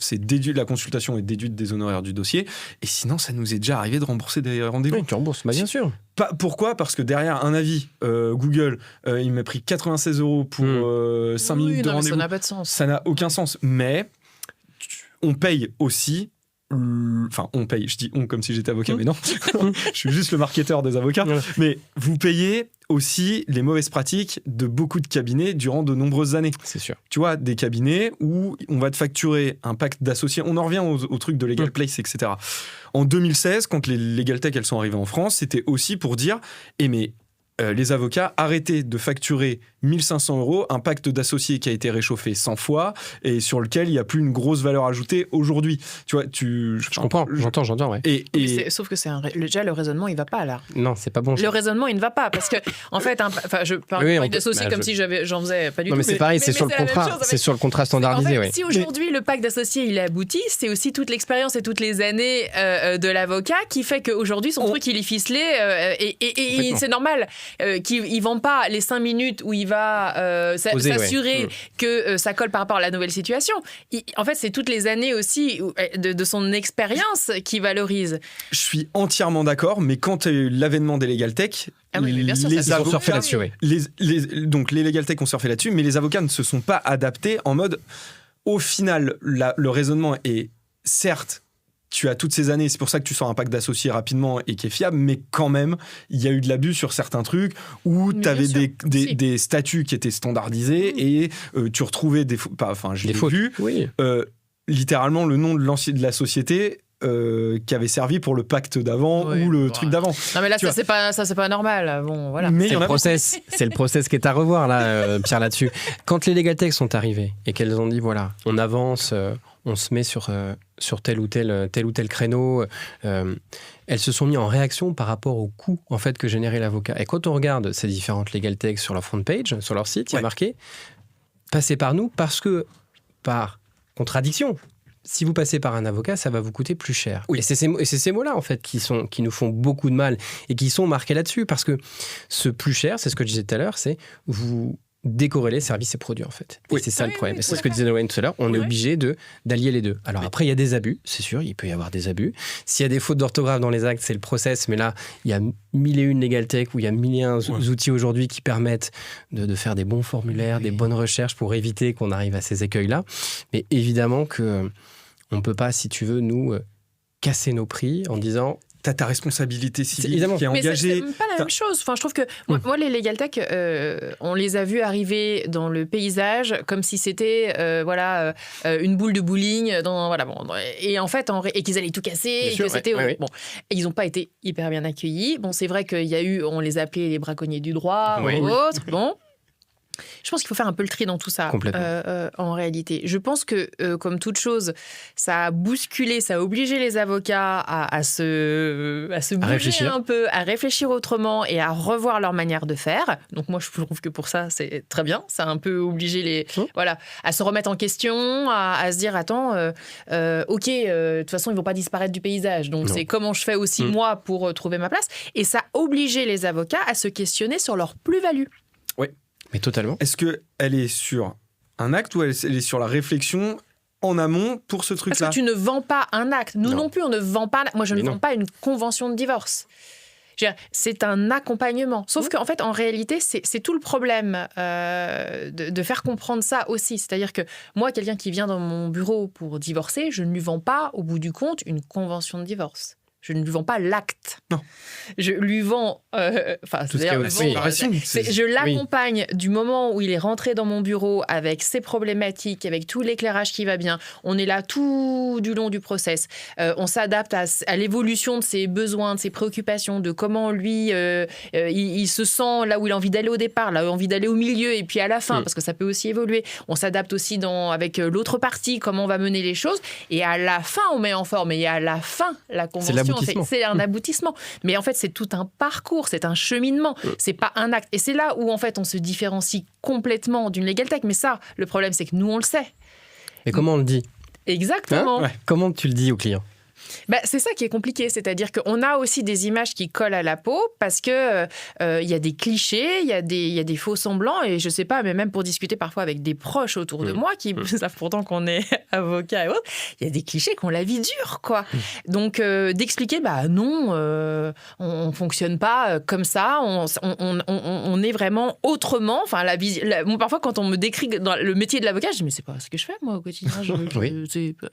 la consultation est déduite des honoraires du dossier. Et sinon, ça nous est déjà arrivé de rembourser des rendez-vous. Oui, tu rembourses, bien sûr. Pourquoi ? Parce que derrière un avis Google, il m'a pris 96 € pour 5 minutes de rendez-vous. Ça n'a pas de sens. Ça n'a aucun sens. Mais on paye aussi. Enfin, on paye. Je dis on comme si j'étais avocat, mais non. Je suis juste le marketeur des avocats. Mais vous payez aussi les mauvaises pratiques de beaucoup de cabinets durant de nombreuses années. C'est sûr. Tu vois, des cabinets où on va te facturer un pacte d'associés. On en revient au truc de Legal Place, etc. En 2016, quand les Legal Tech elles sont arrivées en France, c'était aussi pour dire les avocats, arrêtez de facturer 1 500 € un pacte d'associés qui a été réchauffé 100 fois et sur lequel il n'y a plus une grosse valeur ajoutée aujourd'hui. Tu vois, je comprends, j'entends, ouais. Sauf que déjà le raisonnement il va pas là. Non, c'est pas bon. Le raisonnement il ne va pas parce que en fait, je parle d'associés comme si j'en faisais pas du tout. Non, mais c'est pareil, c'est sur le contrat, c'est sur le contrat standardisé. En fait, si aujourd'hui le pacte d'associés il est abouti, c'est aussi toute l'expérience et toutes les années de l'avocat qui fait qu'aujourd'hui son truc il est ficelé et c'est normal. Qu'il vend pas les 5 minutes où il va s'assurer que ça colle par rapport à la nouvelle situation. En fait, c'est toutes les années aussi de son expérience qui valorise. Je suis entièrement d'accord, mais quand l'avènement des Legal Tech, les avocats ont surfé là-dessus. Donc les Legal Tech ont surfé là-dessus, mais les avocats ne se sont pas adaptés en mode. Au final, le raisonnement est certes tu as toutes ces années, c'est pour ça que tu sors un pack d'associés rapidement et qui est fiable, mais quand même, il y a eu de l'abus sur certains trucs où tu avais des statuts qui étaient standardisés et tu retrouvais des je l'ai vu, littéralement le nom de la société qui avait servi pour le pacte d'avant ou le truc d'avant. Non mais là ça c'est pas normal. Bon voilà. Mais c'est le process qui est à revoir là, Pierre, là-dessus. Quand les Legal Tech sont arrivées et qu'elles ont dit voilà, on avance, on se met sur tel ou tel créneau, elles se sont mises en réaction par rapport au coût en fait que générait l'avocat. Et quand on regarde ces différentes Legal Tech sur leur front page, sur leur site, il y a marqué passez par nous parce que par contradiction. Si vous passez par un avocat, ça va vous coûter plus cher. Oui. Et c'est ces mots-là, en fait, qui nous font beaucoup de mal et qui sont marqués là-dessus. Parce que ce plus cher, c'est ce que je disais tout à l'heure, c'est vous décorréler services et produits, en fait. Et c'est ça le problème. C'est ce que disait Nolwenn tout à l'heure. On est obligé d'allier les deux. Alors après, il y a des abus, c'est sûr, il peut y avoir des abus. S'il y a des fautes d'orthographe dans les actes, c'est le process. Mais là, il y a 1001 Legal Tech où il y a 1001 outils aujourd'hui qui permettent de faire des bons formulaires, des bonnes recherches pour éviter qu'on arrive à ces écueils-là. Mais évidemment que on ne peut pas, si tu veux, nous casser nos prix en disant... T'as ta responsabilité civile qui est engagée. Mais c'est pas la même chose. Enfin, je trouve que moi, les Legal Tech, on les a vus arriver dans le paysage comme si c'était une boule de bowling. Et en fait, et qu'ils allaient tout casser. Et que c'était, bon. Et ils n'ont pas été hyper bien accueillis. Bon, c'est vrai qu'il y a eu, on les appelait les braconniers du droit ou autres. Bon. Je pense qu'il faut faire un peu le tri dans tout ça, en réalité. Je pense que, comme toute chose, ça a bousculé, ça a obligé les avocats à se bouger un peu, à réfléchir autrement et à revoir leur manière de faire. Donc moi, je trouve que pour ça, c'est très bien. Ça a un peu obligé à se remettre en question, à se dire, attends, de toute façon, ils ne vont pas disparaître du paysage. Donc c'est comment je fais aussi, moi, pour trouver ma place. Et ça a obligé les avocats à se questionner sur leur plus-value. Oui. Mais totalement. Est-ce qu'elle est sur un acte ou elle est sur la réflexion en amont pour ce truc-là ? Parce que tu ne vends pas un acte. Nous non plus, on ne vend pas... Moi, je ne vends pas une convention de divorce. C'est un accompagnement. Sauf qu'en fait, en réalité, c'est tout le problème de faire comprendre ça aussi. C'est-à-dire que moi, quelqu'un qui vient dans mon bureau pour divorcer, je ne lui vends pas, au bout du compte, une convention de divorce. Je ne lui vends pas l'acte. Non. Je lui vends... je l'accompagne du moment où il est rentré dans mon bureau avec ses problématiques, avec tout l'éclairage qui va bien. On est là tout du long du process. On s'adapte à l'évolution de ses besoins, de ses préoccupations, de comment lui, il se sent là où il a envie d'aller au départ, là où il a envie d'aller au milieu et puis à la fin, parce que ça peut aussi évoluer. On s'adapte aussi avec l'autre partie, comment on va mener les choses. Et à la fin, on met en forme. Et à la fin, la convention... C'est un aboutissement. Mais en fait, c'est tout un parcours, c'est un cheminement. C'est pas un acte. Et c'est là où, en fait, on se différencie complètement d'une Legal Tech. Mais ça, le problème, c'est que nous, on le sait. Mais comment on le dit ? Exactement. Comment tu le dis au client ? C'est ça qui est compliqué, c'est-à-dire qu'on a aussi des images qui collent à la peau parce que y a des clichés, il y a des faux semblants et je sais pas, mais même pour discuter parfois avec des proches autour de moi qui savent pourtant qu'on est avocat et autres, il y a des clichés qu'on la vie dure, quoi. Donc d'expliquer, non, on fonctionne pas comme ça, on est vraiment autrement. Enfin, parfois quand on me décrit dans le métier de l'avocat, je dis mais c'est pas ce que je fais moi au quotidien.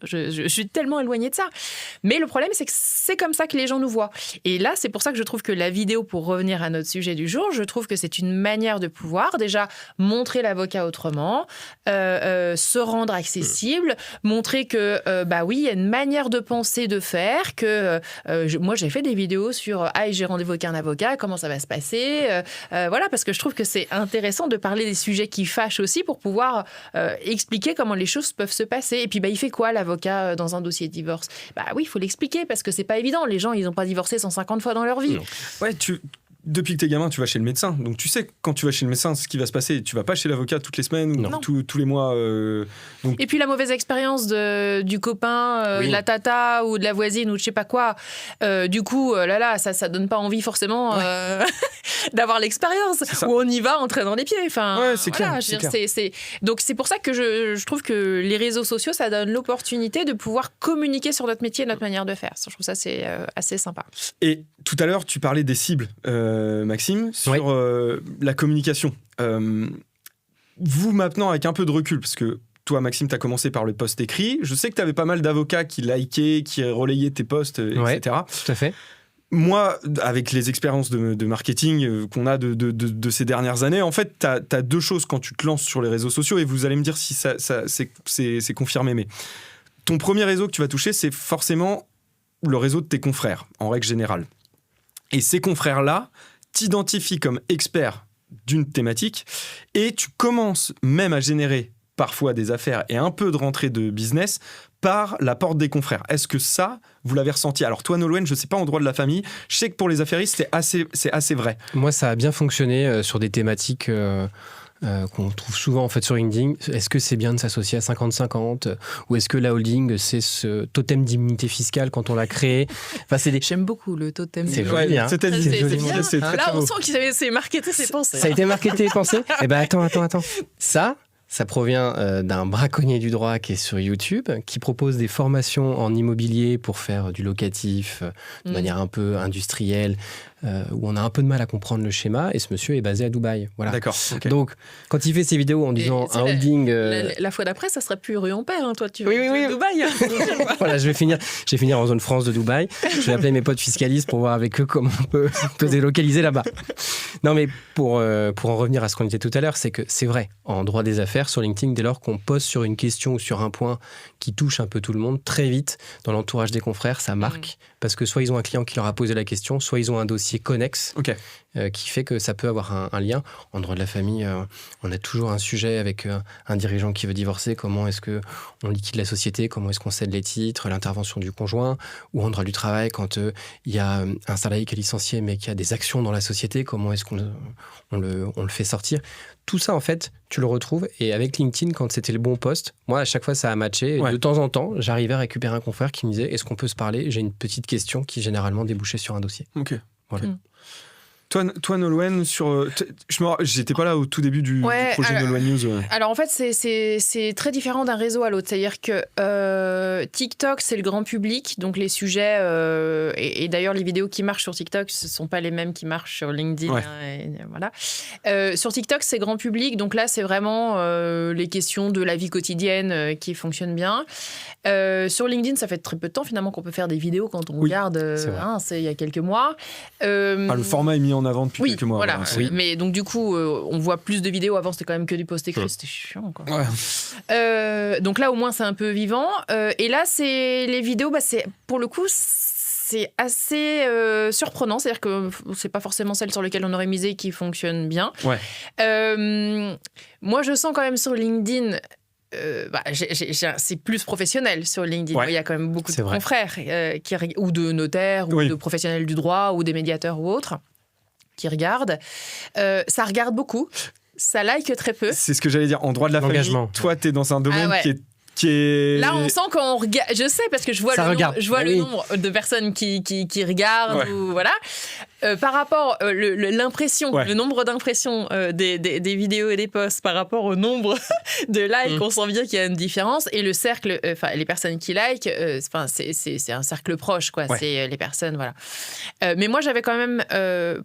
Je suis tellement éloignée de ça. Mais le problème, c'est que c'est comme ça que les gens nous voient. Et là, c'est pour ça que je trouve que la vidéo, pour revenir à notre sujet du jour, je trouve que c'est une manière de pouvoir déjà montrer l'avocat autrement, se rendre accessible, montrer que, il y a une manière de penser, de faire, que moi, j'ai fait des vidéos sur j'ai rendez-vous avec un avocat, comment ça va se passer, parce que je trouve que c'est intéressant de parler des sujets qui fâchent aussi pour pouvoir expliquer comment les choses peuvent se passer. Et puis, il fait quoi, l'avocat, dans un dossier de divorce ? Oui, il faut l'expliquer parce que c'est pas évident. Les gens, ils n'ont pas divorcé 150 fois dans leur vie. Non. Ouais, depuis que t'es gamin, tu vas chez le médecin. Donc tu sais quand tu vas chez le médecin ce qui va se passer. Tu vas pas chez l'avocat toutes les semaines ou tous les mois. Donc... Et puis la mauvaise expérience du copain, de la tata ou de la voisine ou de je sais pas quoi. Du coup, ça donne pas envie forcément d'avoir l'expérience. Où on y va en traînant les pieds. Enfin, c'est clair. Donc c'est pour ça que je trouve que les réseaux sociaux, ça donne l'opportunité de pouvoir communiquer sur notre métier et notre manière de faire. Je trouve ça c'est assez sympa. Et tout à l'heure, tu parlais des cibles. Maxime, sur la communication. Vous, maintenant, avec un peu de recul, parce que toi, Maxime, tu as commencé par le post écrit. Je sais que tu avais pas mal d'avocats qui likaient, qui relayaient tes posts, etc. Tout à fait. Moi, avec les expériences de marketing qu'on a de ces dernières années, en fait, tu as deux choses quand tu te lances sur les réseaux sociaux, et vous allez me dire si c'est confirmé. Mais ton premier réseau que tu vas toucher, c'est forcément le réseau de tes confrères, en règle générale. Et ces confrères-là t'identifient comme expert d'une thématique, et tu commences même à générer parfois des affaires et un peu de rentrée de business par la porte des confrères. Est-ce que ça, vous l'avez ressenti? Alors toi, Nolwenn, je ne sais pas en droit de la famille, je sais que pour les affairistes, c'est assez vrai. Moi, ça a bien fonctionné sur des thématiques qu'on trouve souvent en fait sur LinkedIn. Est-ce que c'est bien de s'associer à 50-50 ou est-ce que la holding, c'est ce totem d'immunité fiscale quand on l'a créé? Enfin, J'aime beaucoup le totem. C'est joli, hein. C'est joli. bien. C'est très, Là, très on beau. sent qu'il s'est marketé ses pensées. Ça a été marketé et pensé? Eh ben attends. Ça provient d'un braconnier du droit qui est sur YouTube, qui propose des formations en immobilier pour faire du locatif de manière un peu industrielle, où on a un peu de mal à comprendre le schéma. Et ce monsieur est basé à Dubaï. Voilà. D'accord. Okay. Donc, quand il fait ses vidéos en disant un holding... La fois d'après, ça sera plus rue Ampère, hein, toi, tu oui. Dubaï. Voilà, je vais finir en zone France de Dubaï. Je vais appeler mes potes fiscalistes pour voir avec eux comment on peut délocaliser là-bas. Non, mais pour en revenir à ce qu'on disait tout à l'heure, c'est que c'est vrai, en droit des affaires, sur LinkedIn, dès lors qu'on pose sur une question ou sur un point qui touche un peu tout le monde, très vite, dans l'entourage des confrères, ça marque. Parce que soit ils ont un client qui leur a posé la question, soit ils ont un dossier connexe qui fait que ça peut avoir un lien. En droit de la famille, on a toujours un sujet avec un dirigeant qui veut divorcer. Comment est-ce qu'on liquide la société? Comment est-ce qu'on cède les titres? L'intervention du conjoint? Ou en droit du travail, quand il y a un salarié qui est licencié mais qui a des actions dans la société, comment est-ce qu'on le fait sortir? Tout ça, en fait, tu le retrouves. Et avec LinkedIn, quand c'était le bon poste, moi, à chaque fois, ça a matché. Et de temps en temps, j'arrivais à récupérer un confrère qui me disait « Est-ce qu'on peut se parler ?» J'ai une petite question qui, généralement, débouchait sur un dossier. Ok. Voilà. Toi, Nolwenn, j'étais pas là au tout début du projet Nolwenn News. Alors en fait, c'est très différent d'un réseau à l'autre. C'est-à-dire que TikTok, c'est le grand public, donc les sujets, et d'ailleurs les vidéos qui marchent sur TikTok, ce ne sont pas les mêmes qui marchent sur LinkedIn. Ouais. Et voilà. Sur TikTok, c'est grand public, donc là, c'est vraiment les questions de la vie quotidienne qui fonctionnent bien. Sur LinkedIn, ça fait très peu de temps finalement qu'on peut faire des vidéos quand on regarde, c'est il y a quelques mois. Le format est mis en avant depuis quelques mois. Voilà. Oui. Mais donc du coup, on voit plus de vidéos. Avant, c'était quand même que du post écrit. C'était chiant, quoi. Ouais. Donc là, au moins, c'est un peu vivant. Et là, c'est les vidéos. C'est pour le coup, c'est assez surprenant. C'est-à-dire que c'est pas forcément celle sur laquelle on aurait misé qui fonctionne bien. Ouais. Moi, je sens quand même sur LinkedIn. C'est plus professionnel sur LinkedIn. Ouais. Il y a quand même beaucoup de confrères ou de notaires ou de professionnels du droit ou des médiateurs ou autres qui regardent. Ça regarde beaucoup. Ça like très peu. C'est ce que j'allais dire. En droit de la famille, toi, tu es dans un domaine qui est... Là, on sent qu'on regarde. Je sais parce que je vois le nombre de personnes qui regardent. Ou, voilà. Par rapport l'impression, le nombre d'impressions des vidéos et des posts par rapport au nombre de likes, on sent bien qu'il y a une différence. Et le cercle, les personnes qui likent, c'est un cercle proche, quoi. Ouais. C'est les personnes, voilà. Mais moi, j'avais quand même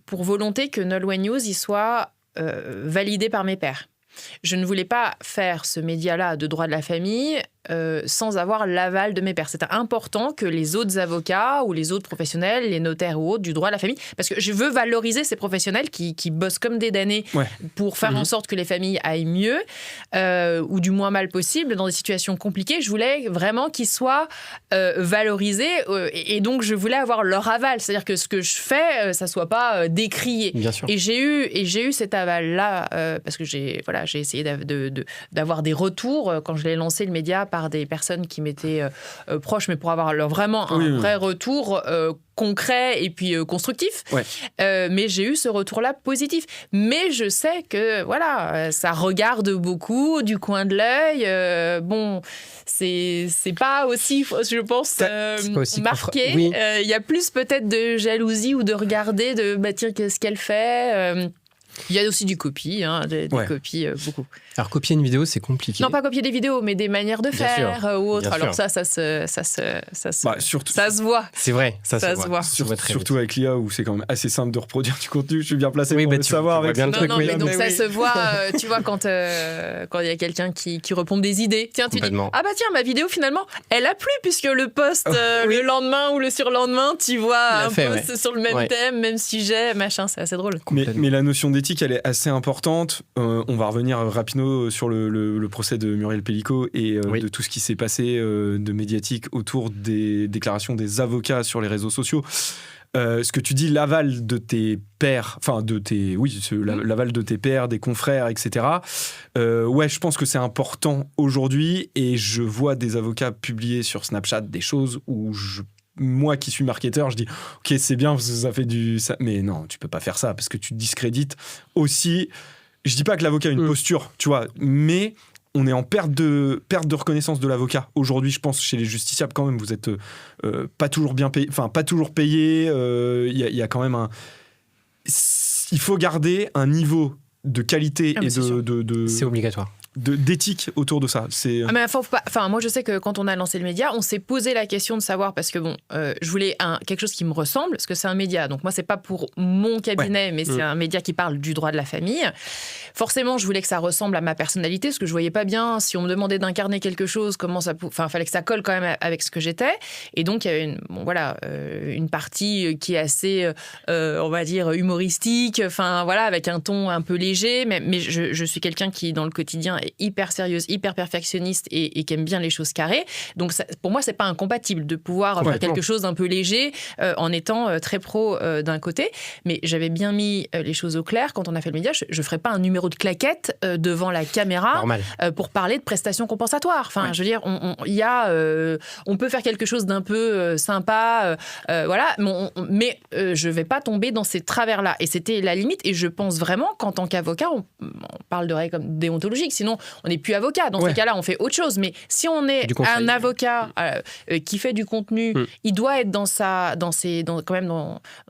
pour volonté que Nolwenn News il soit validé par mes pairs. Je ne voulais pas faire ce média-là de droit de la famille sans avoir l'aval de mes pairs. C'était important que les autres avocats ou les autres professionnels, les notaires ou autres du droit de la famille, parce que je veux valoriser ces professionnels qui bossent comme des damnés pour faire en sorte que les familles aillent mieux ou du moins mal possible dans des situations compliquées. Je voulais vraiment qu'ils soient valorisés et donc je voulais avoir leur aval. C'est-à-dire que ce que je fais, ça ne soit pas décrié. Bien sûr. Et j'ai eu cet aval-là parce que j'ai essayé d'avoir des retours quand je l'ai lancé le média par des personnes qui m'étaient proches, mais pour avoir vraiment un vrai retour concret et puis constructif. Ouais. Mais j'ai eu ce retour-là positif. Mais je sais que ça regarde beaucoup du coin de l'œil. Bon, c'est pas aussi, je pense, marqué. Il y a plus peut-être de jalousie ou de regarder, tiens, qu'est-ce qu'elle fait Il y a aussi du copie, des copies beaucoup. Alors, copier une vidéo, c'est compliqué. Non, pas copier des vidéos, mais des manières de faire ou autre. Alors ça se voit. C'est vrai, ça se voit. Surtout avec l'IA où c'est quand même assez simple de reproduire du contenu. Je suis bien placé pour le savoir. Avec bien le truc. Mais donc ça se voit, tu vois, quand il y a quelqu'un qui repompe des idées. Tiens, tu dis, ah bah tiens, ma vidéo finalement, elle a plu puisque le post le lendemain ou le surlendemain, tu vois un post sur le même thème, même sujet, machin, c'est assez drôle. Mais la notion d'éthique, elle est assez importante. On va revenir rapidement sur le procès de Muriel Pénicaud et de tout ce qui s'est passé de médiatique autour des déclarations des avocats sur les réseaux sociaux. Ce que tu dis, l'aval de tes pairs, l'aval de tes pairs, des confrères, etc. Je pense que c'est important aujourd'hui et je vois des avocats publier sur Snapchat des choses où moi qui suis marketeur, je dis ok, c'est bien parce que ça fait mais non, tu peux pas faire ça parce que tu discrédites aussi. Je dis pas que l'avocat a une posture, tu vois, mais on est en perte de reconnaissance de l'avocat. Aujourd'hui, je pense, chez les justiciables, quand même, vous êtes pas toujours bien payé, enfin, pas toujours payé. Il y a quand même il faut garder un niveau de qualité et c'est obligatoire. D'éthique autour de ça. Mais moi, je sais que quand on a lancé le média, on s'est posé la question de savoir, parce que je voulais quelque chose qui me ressemble, parce que c'est un média. Donc moi, c'est pas pour mon cabinet, mais c'est un média qui parle du droit de la famille. Forcément, je voulais que ça ressemble à ma personnalité, parce que je voyais pas bien, si on me demandait d'incarner quelque chose, fallait que ça colle quand même avec ce que j'étais. Et donc, il y avait une partie qui est assez, on va dire, humoristique, avec un ton un peu léger, mais je suis quelqu'un qui, dans le quotidien, hyper sérieuse, hyper perfectionniste et qui aime bien les choses carrées. Donc pour moi, c'est pas incompatible de pouvoir faire quelque chose d'un peu léger en étant très pro d'un côté. Mais j'avais bien mis les choses au clair quand on a fait le média. Je ferais pas un numéro de claquette devant la caméra pour parler de prestations compensatoires. Enfin, je veux dire, on peut faire quelque chose d'un peu sympa, mais je vais pas tomber dans ces travers-là. Et c'était la limite. Et je pense vraiment qu'en tant qu'avocat, on parle de règles comme déontologiques. Sinon, on n'est plus avocat. Dans ces cas-là, on fait autre chose. Mais si on est un avocat qui fait du contenu, il doit être dans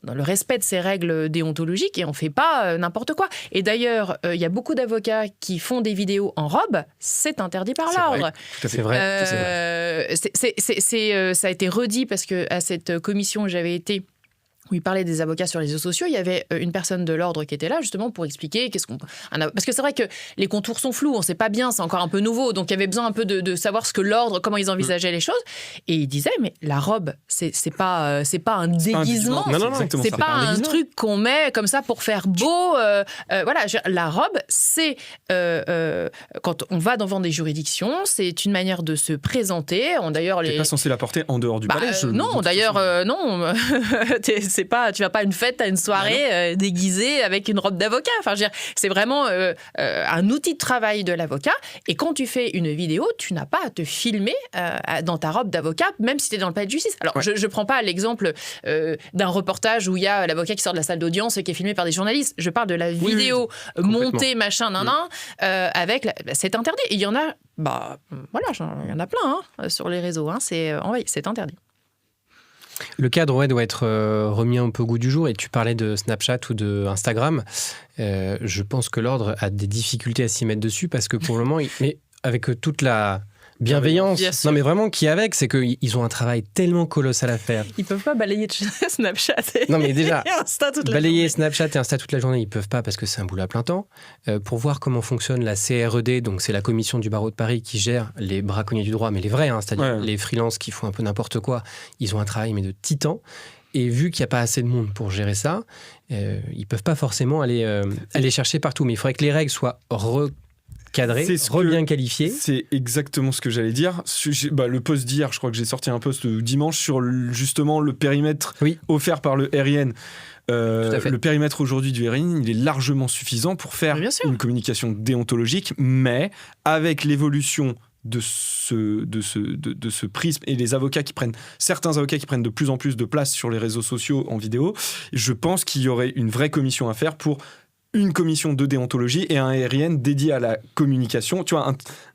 le respect de ses règles déontologiques et on ne fait pas n'importe quoi. Et d'ailleurs, il y a beaucoup d'avocats qui font des vidéos en robe. C'est interdit par l'ordre. C'est vrai. Ça a été redit parce qu'à cette commission où j'avais été, où il parlait des avocats sur les réseaux sociaux, il y avait une personne de l'ordre qui était là justement pour expliquer parce que c'est vrai que les contours sont flous, on ne sait pas bien, c'est encore un peu nouveau, donc il y avait besoin un peu de savoir ce que l'ordre, comment ils envisageaient les choses. Et il disait, mais la robe, c'est pas un déguisement, c'est pas un truc qu'on met comme ça pour faire beau. La robe, c'est quand on va devant des juridictions, c'est une manière de se présenter. D'ailleurs, t'es pas censé la porter en dehors du palais. Non, d'ailleurs, non. Tu vas pas à une fête, à une soirée déguisée avec une robe d'avocat. Enfin, je veux dire, c'est vraiment un outil de travail de l'avocat. Et quand tu fais une vidéo, tu n'as pas à te filmer dans ta robe d'avocat, même si tu es dans le palais de justice. Alors, je prends pas l'exemple d'un reportage où il y a l'avocat qui sort de la salle d'audience qui est filmé par des journalistes. Je parle de la vidéo montée, machin, avec. C'est interdit. Et il y en a, il y en a plein sur les réseaux. C'est interdit. Le cadre doit être remis un peu au goût du jour. Et tu parlais de Snapchat ou de Instagram. Je pense que l'ordre a des difficultés à s'y mettre dessus parce que pour le moment, mais avec toute la bienveillance, mais vraiment qui est avec, c'est qu'ils ont un travail tellement colossal à faire. Ils peuvent pas balayer Snapchat non mais déjà et Insta toute la balayer journée. Snapchat et Insta toute la journée, ils peuvent pas parce que c'est un boulot à plein temps. Pour voir comment fonctionne la CRED, donc c'est la commission du barreau de Paris qui gère les braconniers du droit, mais les vrais, c'est-à-dire les freelances qui font un peu n'importe quoi, ils ont un travail mais de titan. Et vu qu'il n'y a pas assez de monde pour gérer ça, ils ne peuvent pas forcément aller chercher partout. Mais il faudrait que les règles soient cadré, bien qualifié. C'est exactement ce que j'allais dire. Le post d'hier, je crois que j'ai sorti un post dimanche sur justement le périmètre offert par le RIN. Le périmètre aujourd'hui du RIN, il est largement suffisant pour faire une communication déontologique, mais avec l'évolution de ce prisme et certains avocats qui prennent de plus en plus de place sur les réseaux sociaux en vidéo, je pense qu'il y aurait une vraie commission à faire pour une commission de déontologie et un RIN dédié à la communication. Tu vois,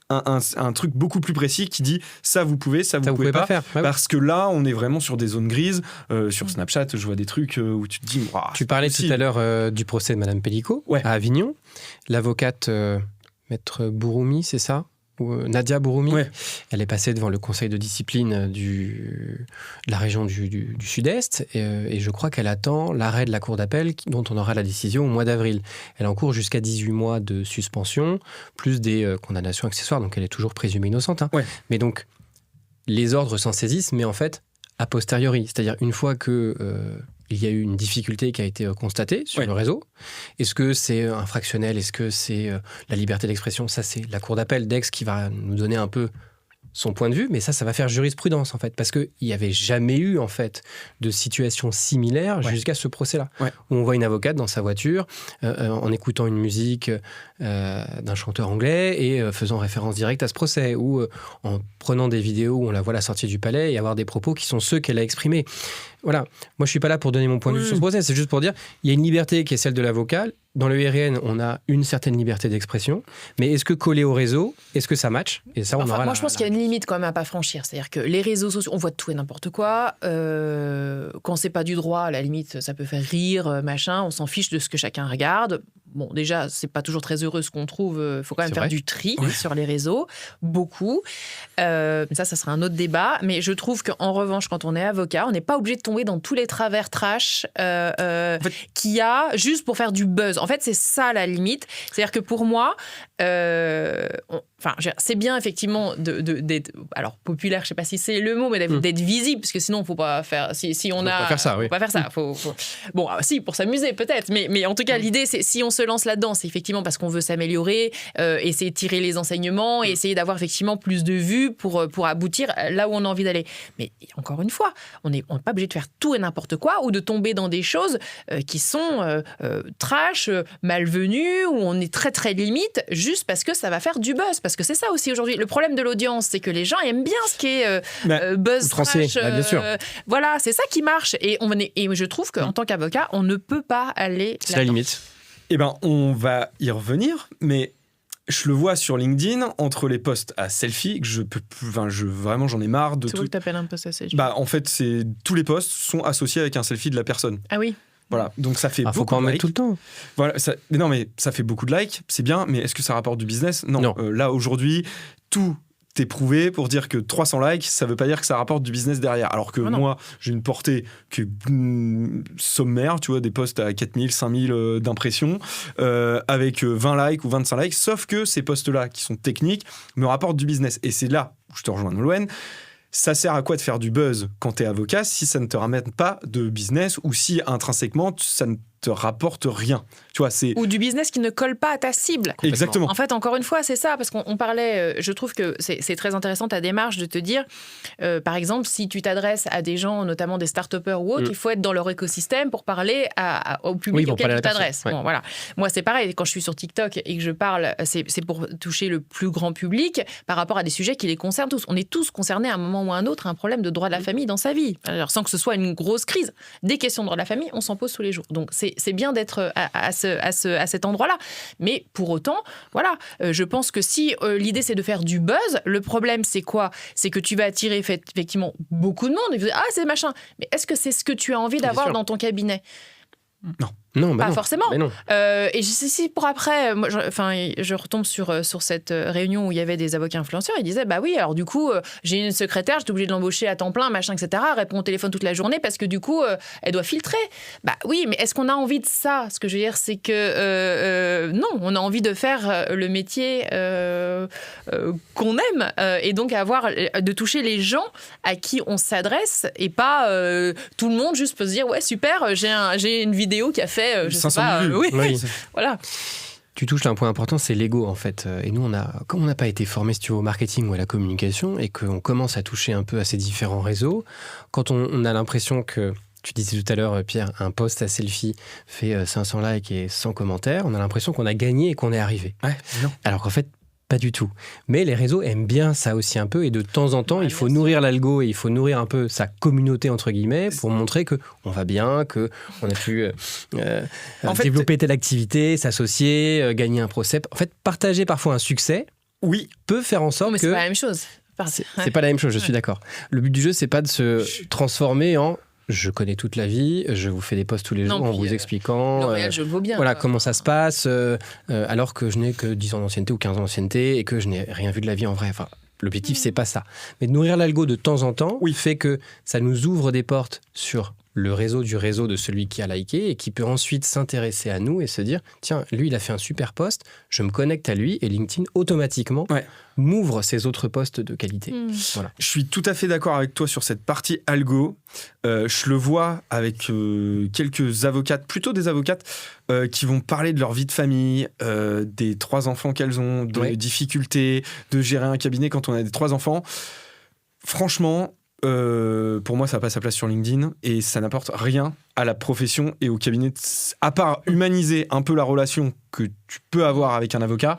un truc beaucoup plus précis qui dit ça vous pouvez, ça vous pouvez pas faire. Parce que là, on est vraiment sur des zones grises. Sur Snapchat, je vois des trucs où tu te dis... Tu parlais tout à l'heure du procès de Madame Pénicaud à Avignon. L'avocate Maître Bouroumi, c'est ça ? Nadia Bouroumi, Ouais. elle est passée devant le conseil de discipline de la région du Sud-Est et je crois qu'elle attend l'arrêt de la cour d'appel dont on aura la décision au mois d'avril. Elle encourt jusqu'à 18 mois de suspension, plus des condamnations accessoires, donc elle est toujours présumée innocente. Ouais. Mais donc, les ordres s'en saisissent, mais en fait, a posteriori, c'est-à-dire une fois que... il y a eu une difficulté qui a été constatée sur le réseau. Est-ce que c'est infractionnel ? Est-ce que c'est la liberté d'expression ? Ça, c'est la cour d'appel d'Aix qui va nous donner un peu son point de vue, mais ça va faire jurisprudence, en fait, parce qu'il n'y avait jamais eu, en fait, de situation similaire jusqu'à ce procès-là, où on voit une avocate dans sa voiture, en écoutant une musique d'un chanteur anglais et faisant référence directe à ce procès, ou en prenant des vidéos où on la voit à la sortie du palais et avoir des propos qui sont ceux qu'elle a exprimés. Voilà, moi je suis pas là pour donner mon point de vue sur ce procès, c'est juste pour dire il y a une liberté qui est celle de l'avocat. Dans le RN, on a une certaine liberté d'expression, mais est-ce que coller au réseau, est-ce que ça match ? Et ça, on aura moi, je pense qu'il y a une limite quand même à pas franchir. C'est-à-dire que les réseaux sociaux, on voit de tout et n'importe quoi. Quand c'est pas du droit, à la limite, ça peut faire rire, machin. On s'en fiche de ce que chacun regarde. Bon, déjà, c'est pas toujours très heureux ce qu'on trouve. Il faut quand même faire du tri sur les réseaux, beaucoup. Ça sera un autre débat. Mais je trouve qu'en revanche, quand on est avocat, on n'est pas obligé de tomber dans tous les travers trash qu'il y a juste pour faire du buzz. En fait, c'est ça la limite. C'est-à-dire que pour moi, c'est bien effectivement d'être, alors populaire, je sais pas si c'est le mot, mais d'être visible, parce que sinon, faut pas faire. Si on a, pas faire ça, faut pas faire ça. Bon, si pour s'amuser peut-être, mais en tout cas, l'idée, c'est si on se lance là-dedans, c'est effectivement parce qu'on veut s'améliorer, essayer de tirer les enseignements, et essayer d'avoir effectivement plus de vues pour aboutir là où on a envie d'aller. Mais encore une fois, on n'est pas obligé de faire tout et n'importe quoi ou de tomber dans des choses qui sont trash, malvenues, où on est très très limite, juste parce que ça va faire du buzz. Parce que c'est ça aussi aujourd'hui. Le problème de l'audience, c'est que les gens aiment bien ce qui est buzz trash. Bien sûr. Voilà, c'est ça qui marche. Et je trouve qu'en tant qu'avocat, on ne peut pas aller c'est la limite. Eh ben, on va y revenir, mais je le vois sur LinkedIn, entre les posts à selfie, que je peux plus, vraiment, j'en ai marre de tout. C'est où que t'appelles un post à selfie ? En fait, tous les posts sont associés avec un selfie de la personne. Ah oui. Voilà, donc ça fait beaucoup de likes. Faut pas en mettre tout le temps. Voilà, mais ça fait beaucoup de likes, c'est bien, mais est-ce que ça rapporte du business ? Non. Là, aujourd'hui, tout est prouvé pour dire que 300 likes, ça veut pas dire que ça rapporte du business derrière. Alors que moi, j'ai une portée qui est sommaire, tu vois, des posts à 4000, 5000 d'impressions, avec 20 likes ou 25 likes, sauf que ces posts-là, qui sont techniques, me rapportent du business. Et c'est là où je te rejoins, Nolwenn. Ça sert à quoi de faire du buzz quand t'es avocat si ça ne te ramène pas de business ou si intrinsèquement ça ne te rapporte rien. Tu vois, ou du business qui ne colle pas à ta cible. Exactement. En fait, encore une fois, c'est ça, parce qu'on parlait, je trouve que c'est très intéressant ta démarche de te dire, par exemple, si tu t'adresses à des gens, notamment des start-upers ou autres, il faut être dans leur écosystème pour parler au public auquel tu t'adresses. Bon, voilà. Moi, c'est pareil, quand je suis sur TikTok et que je parle, c'est pour toucher le plus grand public par rapport à des sujets qui les concernent tous. On est tous concernés à un moment ou à un autre à un problème de droit de la famille dans sa vie. Alors, sans que ce soit une grosse crise. Des questions de droit de la famille, on s'en pose tous les jours. Donc, c'est bien d'être à cet endroit-là. Mais pour autant, voilà, je pense que si l'idée, c'est de faire du buzz, le problème, c'est quoi ? C'est que tu vas attirer effectivement beaucoup de monde. Et vous dites, c'est machin. Mais est-ce que c'est ce que tu as envie d'avoir dans ton cabinet ? Non, pas forcément. Et si pour après, moi, je retombe sur cette réunion où il y avait des avocats influenceurs, ils disaient, bah oui, alors du coup, j'ai une secrétaire, j'étais obligée de l'embaucher à temps plein, machin, etc., elle répond au téléphone toute la journée parce que du coup, elle doit filtrer. Bah oui, mais est-ce qu'on a envie de ça ? Ce que je veux dire, c'est que non, on a envie de faire le métier qu'on aime et donc de toucher les gens à qui on s'adresse et pas tout le monde juste peut se dire, ouais, super, j'ai une vidéo qui a fait je sais pas, oui. Voilà. Tu touches à un point important, c'est l'ego en fait. Et nous, comme on n'a pas été formé, si tu veux, au marketing ou à la communication, et qu'on commence à toucher un peu à ces différents réseaux, quand on a l'impression que, tu disais tout à l'heure, Pierre, un post à selfie fait 500 likes et 100 commentaires, on a l'impression qu'on a gagné et qu'on est arrivé. Ouais, non. Alors qu'en fait, pas du tout. Mais les réseaux aiment bien ça aussi un peu, et de temps en temps, il faut nourrir l'algo et il faut nourrir un peu sa communauté, entre guillemets, pour montrer qu'on va bien, qu'on a pu développer telle activité, s'associer, gagner un procès. En fait, partager parfois un succès peut faire en sorte mais que... c'est pas la même chose. C'est pas la même chose, je suis d'accord. Le but du jeu, c'est pas de se transformer en... je connais toute la vie, je vous fais des posts tous les jours en vous expliquant L'Oréal, je le vaux bien. Voilà, comment ça se passe, alors que je n'ai que 10 ans d'ancienneté ou 15 ans d'ancienneté et que je n'ai rien vu de la vie en vrai. Enfin, l'objectif, c'est pas ça. Mais de nourrir l'algo de temps en temps fait que ça nous ouvre des portes sur le réseau de celui qui a liké et qui peut ensuite s'intéresser à nous et se dire tiens, lui, il a fait un super post, je me connecte à lui et LinkedIn automatiquement m'ouvre ses autres posts de qualité. Voilà. Je suis tout à fait d'accord avec toi sur cette partie algo. Je le vois avec quelques avocates, plutôt des avocates qui vont parler de leur vie de famille, des 3 enfants qu'elles ont, des difficultés de gérer un cabinet quand on a des 3 enfants. Franchement, pour moi, ça n'a pas sa place sur LinkedIn et ça n'apporte rien à la profession et au cabinet, à part humaniser un peu la relation que tu peux avoir avec un avocat.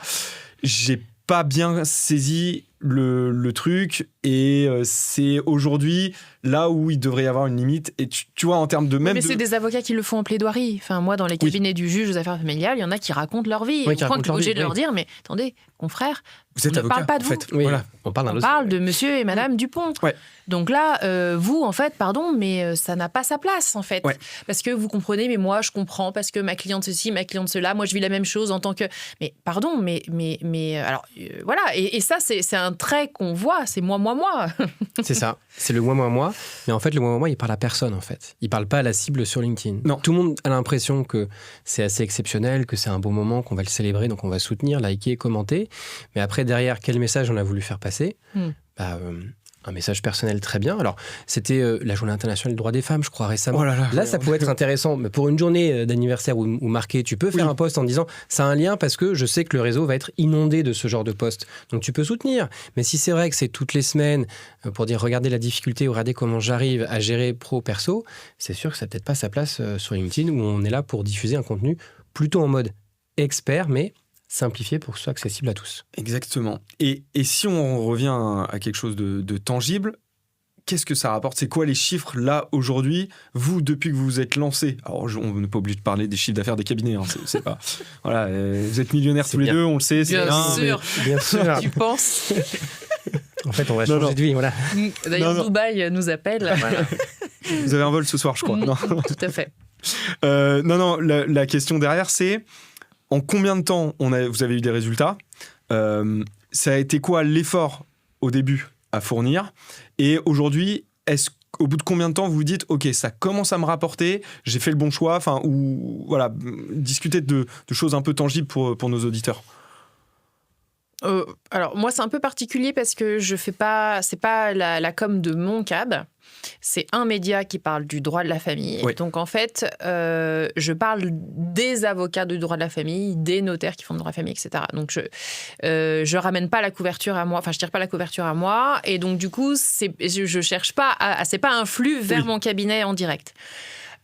J'ai pas bien saisi le truc et c'est aujourd'hui là où il devrait y avoir une limite et tu vois en termes de même mais c'est des avocats qui le font en plaidoirie. Enfin moi dans les cabinets du juge aux affaires familiales, il y en a qui racontent leur vie. Je crois que tu es obligé de leur dire mais attendez confrère, vous êtes on ne parle pas de vous. Voilà. On parle de monsieur et madame Dupont. Donc là vous en fait pardon mais ça n'a pas sa place en fait. Parce que vous comprenez mais moi je comprends parce que ma cliente ceci, ma cliente cela, moi je vis la même chose en tant que mais pardon mais alors voilà et ça c'est un trait qu'on voit, c'est moi. C'est ça, c'est le moi. Mais en fait, le moi, il parle à personne, en fait. Il parle pas à la cible sur LinkedIn. Non. Tout le monde a l'impression que c'est assez exceptionnel, que c'est un beau moment, qu'on va le célébrer, donc on va soutenir, liker, commenter. Mais après, derrière, quel message on a voulu faire passer un message personnel très bien. Alors, c'était la journée internationale des droits des femmes, je crois, récemment. Là, ça pouvait être intéressant. Mais pour une journée d'anniversaire ou marquée, tu peux faire un post en disant ça a un lien parce que je sais que le réseau va être inondé de ce genre de post. Donc, tu peux soutenir. Mais si c'est vrai que c'est toutes les semaines pour dire regardez la difficulté ou regardez comment j'arrive à gérer pro-perso, c'est sûr que ça n'a peut-être pas sa place sur LinkedIn où on est là pour diffuser un contenu plutôt en mode expert, mais simplifié pour que ce soit accessible à tous. Exactement. Et si on revient à quelque chose de tangible, qu'est-ce que ça rapporte ? C'est quoi les chiffres là aujourd'hui ? Vous, depuis que vous vous êtes lancé, alors on n'est pas obligé de parler des chiffres d'affaires des cabinets, hein, c'est pas. Voilà, vous êtes millionnaires tous les deux, on le sait. Bien sûr. Tu penses ? En fait, on va changer de vie, voilà. D'ailleurs, Dubaï nous appelle. Voilà. Vous avez un vol ce soir, je crois. Non. Tout à fait. La question derrière, c'est en combien de temps vous avez eu des résultats ? Ça a été quoi l'effort au début à fournir ? Et aujourd'hui, au bout de combien de temps vous vous dites ok, ça commence à me rapporter, j'ai fait le bon choix, ou voilà, discuter de choses un peu tangibles pour nos auditeurs. Alors moi c'est un peu particulier parce que c'est pas la com de mon cab, c'est un média qui parle du droit de la famille. Donc en fait je parle des avocats du droit de la famille, des notaires qui font le droit de la famille, etc. Donc je ramène pas la couverture à moi, enfin je tire pas la couverture à moi et donc du coup je cherche pas c'est pas un flux vers mon cabinet en direct.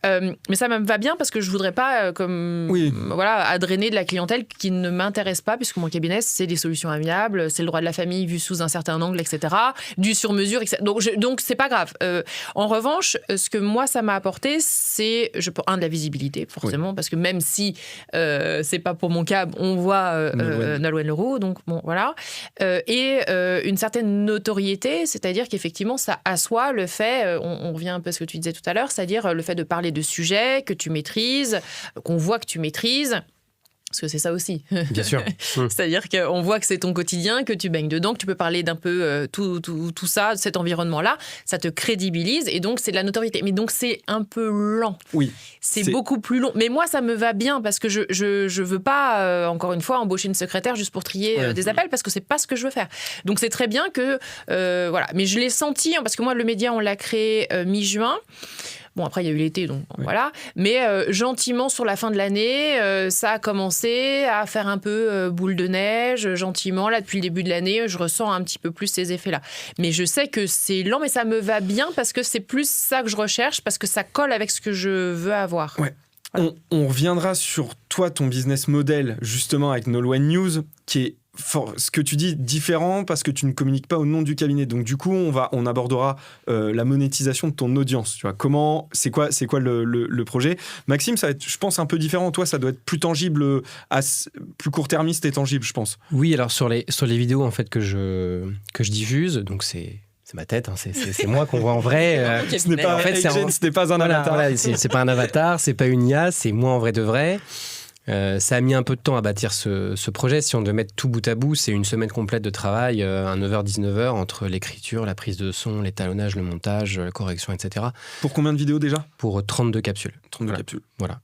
Mais ça me va bien parce que je voudrais pas à drainer de la clientèle qui ne m'intéresse pas puisque mon cabinet c'est des solutions amiables, c'est le droit de la famille vu sous un certain angle, etc. Du sur-mesure, etc. Donc c'est pas grave. En revanche, ce que moi ça m'a apporté, c'est de la visibilité forcément parce que même si c'est pas pour mon cab, on voit Nolwenn Leroux, donc bon voilà, et une certaine notoriété, c'est-à-dire qu'effectivement ça assoit le fait, on revient un peu à ce que tu disais tout à l'heure, c'est-à-dire le fait de parler de sujets que tu maîtrises, qu'on voit que tu maîtrises. Parce que c'est ça aussi. Bien sûr. C'est-à-dire qu'on voit que c'est ton quotidien, que tu baignes dedans, que tu peux parler d'un peu tout ça, cet environnement-là. Ça te crédibilise et donc c'est de la notoriété. Mais donc c'est un peu lent. Oui. C'est beaucoup plus long. Mais moi, ça me va bien parce que je veux pas, encore une fois, embaucher une secrétaire juste pour trier des appels parce que c'est pas ce que je veux faire. Donc c'est très bien que... voilà. Mais je l'ai senti, parce que moi, le média, on l'a créé mi-juin. Bon, après, il y a eu l'été, donc voilà. Mais gentiment, sur la fin de l'année, ça a commencé à faire un peu boule de neige. Gentiment, là, depuis le début de l'année, je ressens un petit peu plus ces effets-là. Mais je sais que c'est lent, mais ça me va bien parce que c'est plus ça que je recherche, parce que ça colle avec ce que je veux avoir. Ouais. Voilà. On reviendra sur toi, ton business model, justement, avec Nolwenn News, qui est ce que tu dis différent parce que tu ne communiques pas au nom du cabinet. Donc du coup, on abordera la monétisation de ton audience. Tu vois, c'est quoi le projet. Maxime, ça va être, je pense, un peu différent. Toi, ça doit être plus tangible, plus court-termiste et tangible, je pense. Oui, alors sur les vidéos en fait que je diffuse, donc c'est c'est ma tête, hein, c'est moi qu'on voit en vrai. Ce n'est pas, ce n'est pas un avatar. Voilà, c'est pas un avatar, c'est pas une IA, c'est moi en vrai de vrai. Ça a mis un peu de temps à bâtir ce projet. Si on devait mettre tout bout à bout, c'est une semaine complète de travail, un 9h-19h, entre l'écriture, la prise de son, l'étalonnage, le montage, la correction, etc. Pour combien de vidéos déjà ? Pour 32 capsules. 32 capsules. Voilà.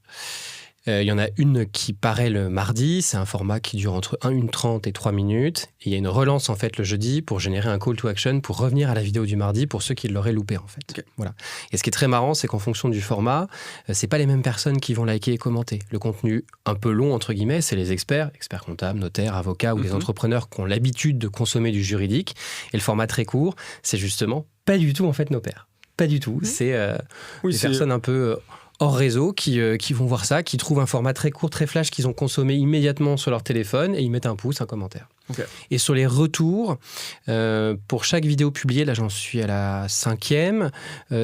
Il y en a une qui paraît le mardi, c'est un format qui dure entre 1h30 et 3 minutes. Et il y a une relance en fait le jeudi pour générer un call to action pour revenir à la vidéo du mardi pour ceux qui l'auraient loupé en fait. Okay. Voilà. Et ce qui est très marrant, c'est qu'en fonction du format, c'est pas les mêmes personnes qui vont liker et commenter. Le contenu un peu long entre guillemets, c'est les experts comptables, notaires, avocats ou les entrepreneurs qui ont l'habitude de consommer du juridique. Et le format très court, c'est justement pas du tout en fait nos pairs. Pas du tout. C'est des personnes un peu hors réseau qui vont voir ça, qui trouvent un format très court, très flash qu'ils ont consommé immédiatement sur leur téléphone et ils mettent un pouce, un commentaire. Okay. Et sur les retours, pour chaque vidéo publiée, là j'en suis à la 5e,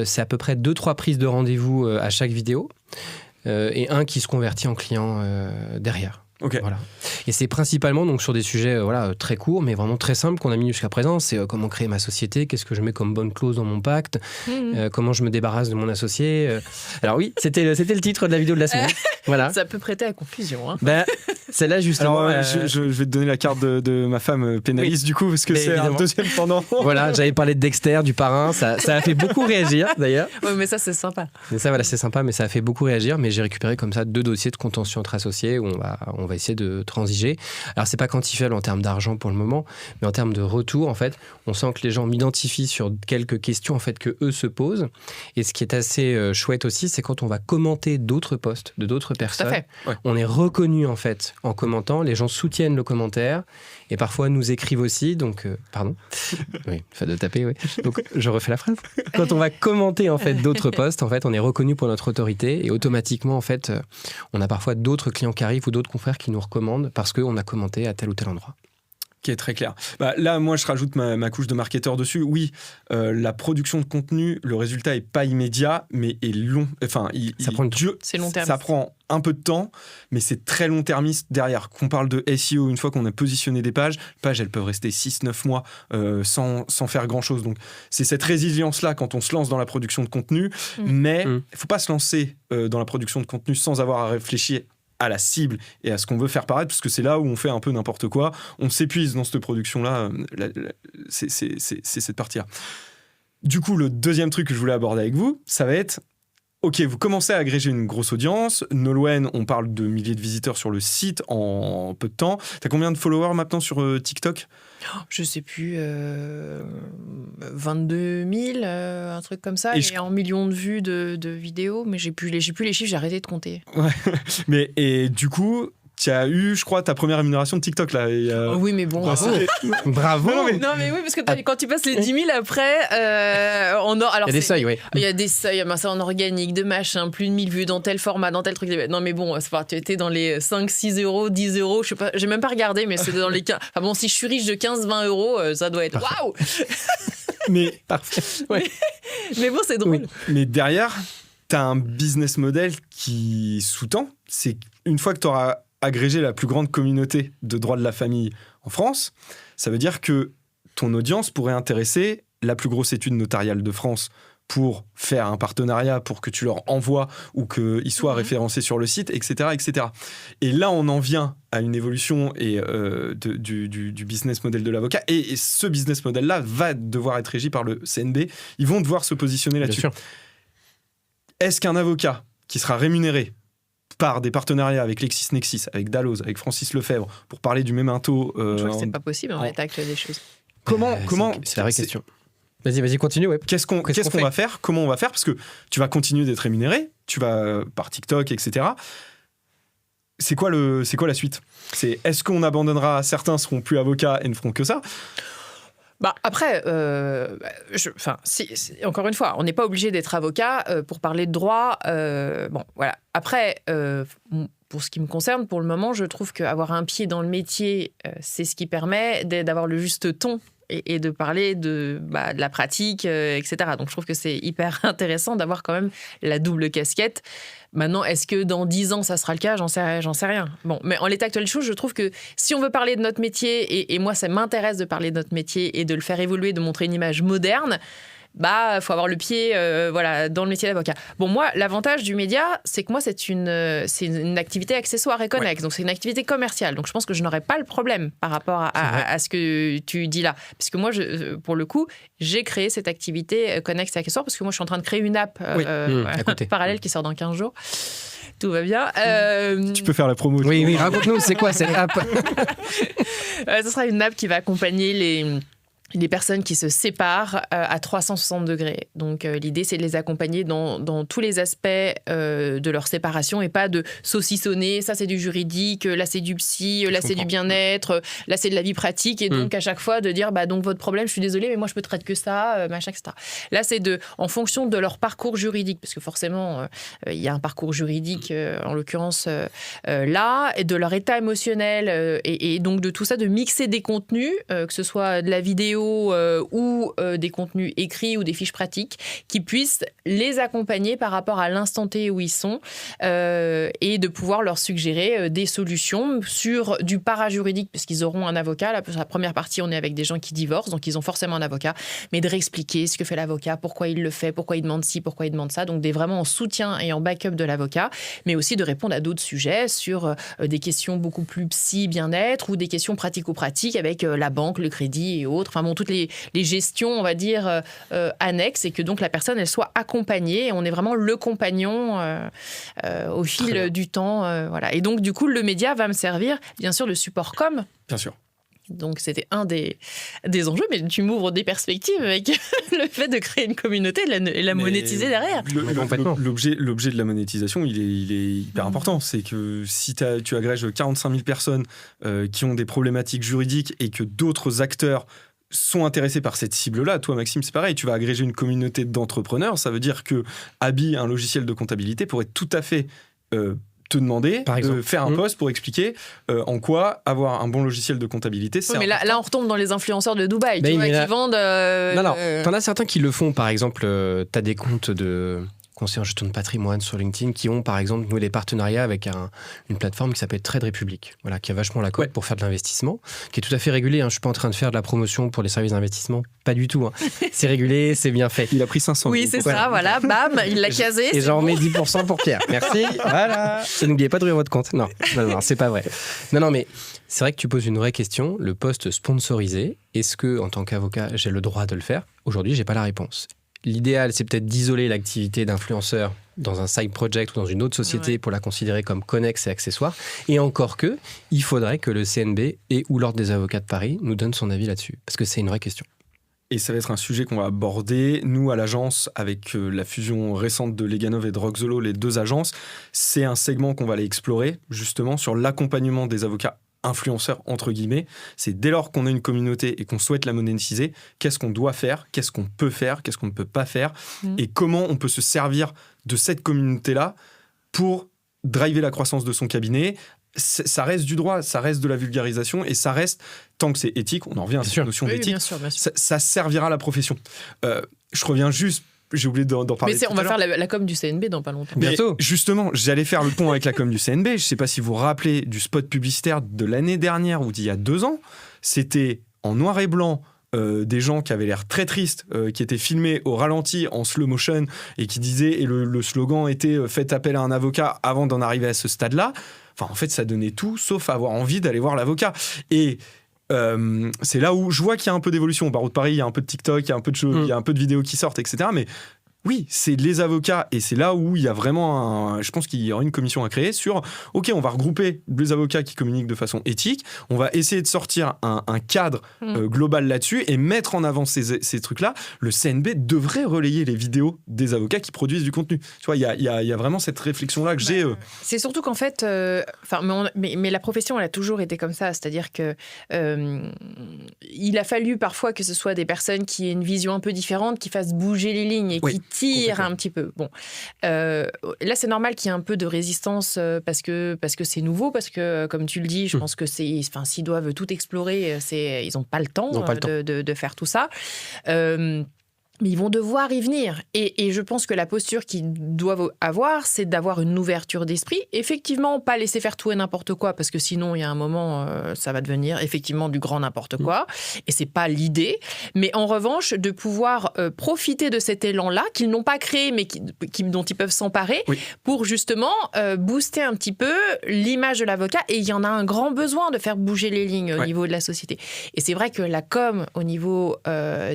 c'est à peu près 2-3 prises de rendez-vous à chaque vidéo et un qui se convertit en client derrière. Okay. Voilà. Et c'est principalement donc, sur des sujets très courts, mais vraiment très simples qu'on a mis jusqu'à présent. C'est comment créer ma société, qu'est-ce que je mets comme bonne clause dans mon pacte, comment je me débarrasse de mon associé. Alors oui, c'était le titre de la vidéo de la semaine. Voilà. Ça peut prêter à confusion. Hein. Celle-là, justement... Alors, je vais te donner la carte de ma femme pénaliste, du coup, parce que c'est un deuxième pendant. Voilà, j'avais parlé de Dexter, du parrain. Ça a fait beaucoup réagir, d'ailleurs. Oui, mais ça, c'est sympa. Mais ça, voilà, c'est sympa, mais ça a fait beaucoup réagir. Mais j'ai récupéré comme ça 2 dossiers de contentieux entre associés où on va essayer de transiger. Alors, c'est pas quantifiable en termes d'argent pour le moment, mais en termes de retour, en fait, on sent que les gens m'identifient sur quelques questions, en fait, que eux se posent. Et ce qui est assez chouette aussi, c'est quand on va commenter d'autres posts de d'autres personnes, on est reconnu, en fait, en commentant. Les gens soutiennent le commentaire et parfois nous écrivent aussi. Donc, pardon. Oui, fait de taper, oui. Donc, je refais la phrase. Quand on va commenter, en fait, d'autres posts, en fait, on est reconnu pour notre autorité et automatiquement, en fait, on a parfois d'autres clients qui arrivent ou d'autres confrères qui nous recommandent parce qu'on a commenté à tel ou tel endroit. Qui est très clair. Là, moi, je rajoute ma couche de marketeur dessus. Oui, la production de contenu, le résultat n'est pas immédiat, mais est long. Enfin, ça prend c'est long terme. Ça prend un peu de temps, mais c'est très long-termiste derrière. Qu'on parle de SEO, une fois qu'on a positionné des pages, elles peuvent rester 6-9 mois sans faire grand-chose. Donc, c'est cette résilience-là quand on se lance dans la production de contenu. Mais il ne faut pas se lancer dans la production de contenu sans avoir à réfléchir à la cible et à ce qu'on veut faire paraître, parce que c'est là où on fait un peu n'importe quoi. On s'épuise dans cette production-là. C'est cette partie-là. Du coup, le deuxième truc que je voulais aborder avec vous, ça va être, ok, vous commencez à agréger une grosse audience. Nolwenn, on parle de milliers de visiteurs sur le site en peu de temps. T'as combien de followers maintenant sur TikTok ? Je sais plus, 22 000, un truc comme ça, et en millions de vues de vidéos, mais j'ai plus les chiffres, j'ai arrêté de compter. Ouais. Et du coup, tu as eu, je crois, ta première rémunération de TikTok là. Oui, mais bon. Bravo. Non, mais oui, parce que quand tu passes les 10 000 après, alors il y a des seuils, oui. Il y a des seuils, c'est en organique, de machin, plus de 1000 vues dans tel format, dans tel truc. Non, mais bon, tu étais dans les 5, 6 euros, 10 euros, je sais pas, j'ai même pas regardé, mais c'est dans les 15. Enfin bon, si je suis riche de 15, 20 euros, ça doit être waouh! Mais parfait. Ouais. Mais bon, c'est drôle. Oui. Mais derrière, tu as un business model qui sous-tend. C'est une fois que tu auras agrégé la plus grande communauté de droit de la famille en France, ça veut dire que ton audience pourrait intéresser la plus grosse étude notariale de France pour faire un partenariat, pour que tu leur envoies ou qu'ils soient référencés sur le site, etc., etc. Et là, on en vient à une évolution du business model de l'avocat. Et ce business model-là va devoir être régi par le CNB. Ils vont devoir se positionner là-dessus. Bien sûr. Est-ce qu'un avocat qui sera rémunéré par des partenariats avec LexisNexis, avec Dalloz, avec Francis Lefebvre, pour parler du même taux... je crois que c'est pas possible en l'état actuel des choses. Comment c'est la vraie question. Vas-y, continue. Ouais. Qu'est-ce qu'on va faire ? Comment on va faire ? Parce que tu vas continuer d'être rémunéré, tu vas par TikTok, etc. C'est quoi la suite ? Est-ce qu'on abandonnera, certains seront plus avocats et ne feront que ça ? Après, encore une fois, on n'est pas obligé d'être avocat pour parler de droit. Voilà. Après, pour ce qui me concerne, pour le moment, je trouve qu'avoir un pied dans le métier, c'est ce qui permet d'avoir le juste ton et de parler de la pratique, etc. Donc je trouve que c'est hyper intéressant d'avoir quand même la double casquette. Maintenant, est-ce que dans 10 ans, ça sera le cas ? J'en sais rien. Bon, mais en l'état actuel des choses, je trouve que si on veut parler de notre métier, et moi, ça m'intéresse de parler de notre métier et de le faire évoluer, de montrer une image moderne, faut avoir le pied dans le métier d'avocat. Bon, moi, l'avantage du média, c'est que moi, c'est une activité accessoire et connexe. Ouais. Donc, c'est une activité commerciale. Donc, je pense que je n'aurais pas le problème par rapport à ce que tu dis là. Parce que moi, pour le coup, j'ai créé cette activité connexe et accessoire parce que moi, je suis en train de créer une app parallèle qui sort dans 15 jours. Tout va bien. Tu peux faire la promo. Oui, raconte-nous, c'est quoi cette app ? Ce sera une app qui va accompagner les personnes qui se séparent à 360 degrés. Donc, l'idée, c'est de les accompagner dans tous les aspects de leur séparation et pas de saucissonner. Ça, c'est du juridique, là, c'est du psy, là, c'est du bien-être, là, c'est de la vie pratique. Et donc, à chaque fois, de dire, donc, votre problème, je suis désolée, mais moi, je peux traiter que ça, machin, etc. Là, c'est en fonction de leur parcours juridique, parce que forcément, il y a un parcours juridique, en l'occurrence, là, et de leur état émotionnel, et donc de tout ça, de mixer des contenus, que ce soit de la vidéo, ou des contenus écrits ou des fiches pratiques qui puissent les accompagner par rapport à l'instant T où ils sont et de pouvoir leur suggérer des solutions sur du parajuridique parce qu'ils auront un avocat. La première partie, on est avec des gens qui divorcent, donc ils ont forcément un avocat, mais de réexpliquer ce que fait l'avocat, pourquoi il le fait, pourquoi il demande ci, pourquoi il demande ça, donc vraiment en soutien et en backup de l'avocat, mais aussi de répondre à d'autres sujets sur des questions beaucoup plus psy, bien-être ou des questions pratico-pratiques avec la banque, le crédit et autres. Enfin, toutes les gestions, on va dire, annexes, et que donc la personne, elle soit accompagnée. Et on est vraiment le compagnon au fil du temps. Voilà. Et donc, du coup, le média va me servir, bien sûr, le support com. Bien sûr. Donc, c'était un des enjeux, mais tu m'ouvres des perspectives avec le fait de créer une communauté et la monétiser derrière. L'objet de la monétisation, il est hyper important. C'est que si tu agrèges 45 000 personnes qui ont des problématiques juridiques et que d'autres acteurs sont intéressés par cette cible-là. Toi, Maxime, c'est pareil. Tu vas agréger une communauté d'entrepreneurs. Ça veut dire que Abby, un logiciel de comptabilité, pourrait tout à fait te demander de faire un post pour expliquer en quoi avoir un bon logiciel de comptabilité, c'est mais là, on retombe dans les influenceurs de Dubaï qui vendent... Non, t'en as certains qui le font. Par exemple, t'as des comptes de conseillers en gestion de patrimoine sur LinkedIn qui ont, par exemple, noué des partenariats avec une plateforme qui s'appelle Trade Republic, voilà, qui a vachement la cote pour faire de l'investissement, qui est tout à fait régulé. Je ne suis pas en train de faire de la promotion pour les services d'investissement, pas du tout. C'est régulé, c'est bien fait. Il a pris 500 €. Oui, c'est ça, voilà, bam, il l'a casé. Et j'en remets 10% pour Pierre. Merci, voilà. Et n'oubliez pas d'ouvrir votre compte. Non, c'est pas vrai. Non, mais c'est vrai que tu poses une vraie question. Le poste sponsorisé, est-ce que, en tant qu'avocat, j'ai le droit de le faire ? Aujourd'hui, j'ai pas la réponse. L'idéal, c'est peut-être d'isoler l'activité d'influenceur dans un side project ou dans une autre société pour la considérer comme connexe et accessoire. Et encore que, il faudrait que le CNB et ou l'Ordre des avocats de Paris nous donnent son avis là-dessus. Parce que c'est une vraie question. Et ça va être un sujet qu'on va aborder, nous, à l'agence, avec la fusion récente de Leganov et de Roxolo, les deux agences. C'est un segment qu'on va aller explorer, justement, sur l'accompagnement des avocats influenceurs, entre guillemets. C'est dès lors qu'on a une communauté et qu'on souhaite la monétiser, qu'est-ce qu'on doit faire, qu'est-ce qu'on peut faire, qu'est-ce qu'on ne peut pas faire, et comment on peut se servir de cette communauté-là pour driver la croissance de son cabinet. Ça reste du droit, ça reste de la vulgarisation, et ça reste, tant que c'est éthique, on en revient à cette notion d'éthique, bien sûr. Ça servira à la profession. Je reviens juste, j'ai oublié d'en parler. Mais on va faire la com du CNB dans pas longtemps. Bientôt. Justement, j'allais faire le pont avec la com du CNB. Je ne sais pas si vous vous rappelez du spot publicitaire de l'année dernière ou d'il y a 2 ans. C'était en noir et blanc. Des gens qui avaient l'air très tristes, qui étaient filmés au ralenti en slow motion et qui disaient, et le slogan était « Faites appel à un avocat avant d'en arriver à ce stade-là ». Enfin, en fait, ça donnait tout sauf avoir envie d'aller voir l'avocat. Et c'est là où je vois qu'il y a un peu d'évolution. Au barreau de Paris, il y a un peu de TikTok, il y a un peu de choses, il y a un peu de vidéos qui sortent, etc. Mais oui, c'est les avocats, et c'est là où il y a vraiment je pense qu'il y aura une commission à créer sur, ok, on va regrouper les avocats qui communiquent de façon éthique, on va essayer de sortir un cadre global là-dessus et mettre en avant ces trucs-là. Le CNB devrait relayer les vidéos des avocats qui produisent du contenu. Tu vois, il y a vraiment cette réflexion-là que j'ai. C'est surtout qu'en fait, mais la profession, elle a toujours été comme ça, c'est-à-dire que il a fallu parfois que ce soit des personnes qui aient une vision un peu différente, qui fassent bouger les lignes et qui tire un petit peu. Bon, là c'est normal qu'il y ait un peu de résistance parce que c'est nouveau, parce que comme tu le dis, je pense que s'ils doivent tout explorer, ils n'ont pas le temps, de faire tout ça. Mais ils vont devoir y venir. Et je pense que la posture qu'ils doivent avoir, c'est d'avoir une ouverture d'esprit. Effectivement, pas laisser faire tout et n'importe quoi, parce que sinon, il y a un moment, ça va devenir effectivement du grand n'importe quoi. Et c'est pas l'idée. Mais en revanche, de pouvoir profiter de cet élan-là, qu'ils n'ont pas créé, mais dont ils peuvent s'emparer, pour justement booster un petit peu l'image de l'avocat. Et il y en a un grand besoin de faire bouger les lignes au niveau de la société. Et c'est vrai que la com, au niveau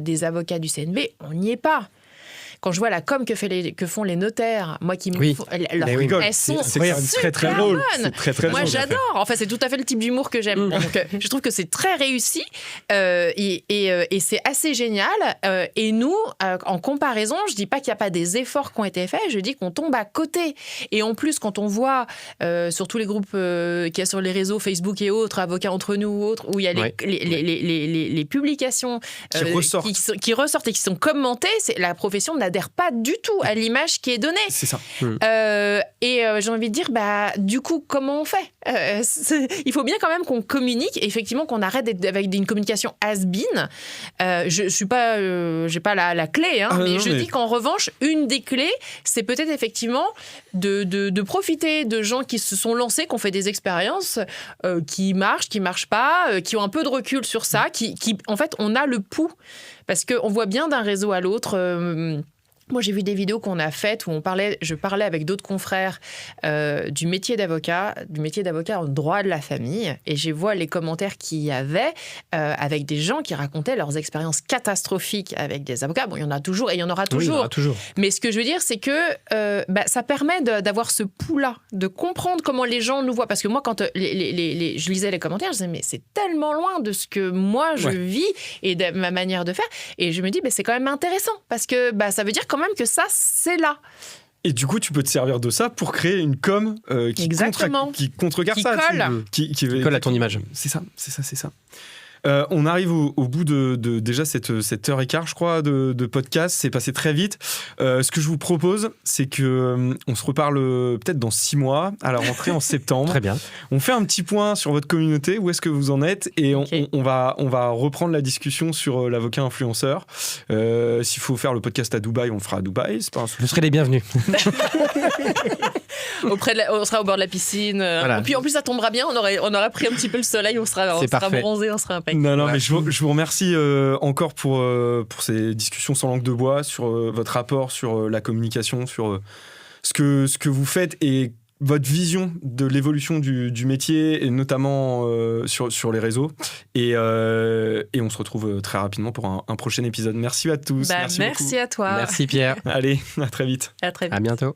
des avocats du CNB, on n'y est pas. Quand je vois la com que font les notaires, moi qui elles sont très très drôle. Moi j'adore. Enfin c'est tout à fait le type d'humour que j'aime. Donc je trouve que c'est très réussi et c'est assez génial. Et nous, en comparaison, je dis pas qu'il n'y a pas des efforts qui ont été faits. Je dis qu'on tombe à côté. Et en plus, quand on voit sur tous les groupes qu'il y a sur les réseaux Facebook et autres, avocats entre nous ou autres, où il y a les publications qui ressortent et qui sont commentées, la profession n'adhère pas du tout à l'image qui est donnée. C'est ça. J'ai envie de dire, du coup, comment on fait il faut bien quand même qu'on communique, et effectivement qu'on arrête d'être avec une communication has-been. Je suis pas, j'ai pas la clé, mais je dis qu'en revanche, une des clés, c'est peut-être effectivement de profiter de gens qui se sont lancés, qui ont fait des expériences qui marchent pas, qui ont un peu de recul sur ça, qui en fait, on a le pouls. Parce qu'on voit bien d'un réseau à l'autre. Moi, j'ai vu des vidéos qu'on a faites où je parlais avec d'autres confrères du métier d'avocat en droit de la famille. Et je vois les commentaires qu'il y avait avec des gens qui racontaient leurs expériences catastrophiques avec des avocats. Bon, il y en a toujours et il y en aura toujours. Oui, il y en aura toujours. Mais ce que je veux dire, c'est que ça permet d'avoir ce pouls-là, de comprendre comment les gens nous voient. Parce que moi, quand je lisais les commentaires, je disais, mais c'est tellement loin de ce que moi, je vis et de ma manière de faire. Et je me dis, c'est quand même intéressant parce que ça veut dire quand même que ça, c'est là. Et du coup, tu peux te servir de ça pour créer une com qui contrecarre ça. Qui colle à ton image. C'est ça. On arrive au bout de déjà cette heure et quart, je crois, de podcast. C'est passé très vite. Ce que je vous propose, c'est que on se reparle peut-être dans 6 mois, à la rentrée en septembre. Très bien. On fait un petit point sur votre communauté, où est-ce que vous en êtes, et on va reprendre la discussion sur l'avocat influenceur. S'il faut faire le podcast à Dubaï, on le fera à Dubaï. C'est pas un souci. Vous serez les bienvenus. On sera au bord de la piscine. Voilà. Et puis en plus, ça tombera bien. On aura pris un petit peu le soleil. On sera bronzé, on sera impeccable. Non, mais je vous remercie encore pour ces discussions sans langue de bois, sur votre rapport, sur la communication, sur ce que vous faites et votre vision de l'évolution du métier, et notamment sur les réseaux. Et on se retrouve très rapidement pour un prochain épisode. Merci à tous. Merci à toi. Merci Pierre. Allez, à très vite. À très vite. À bientôt.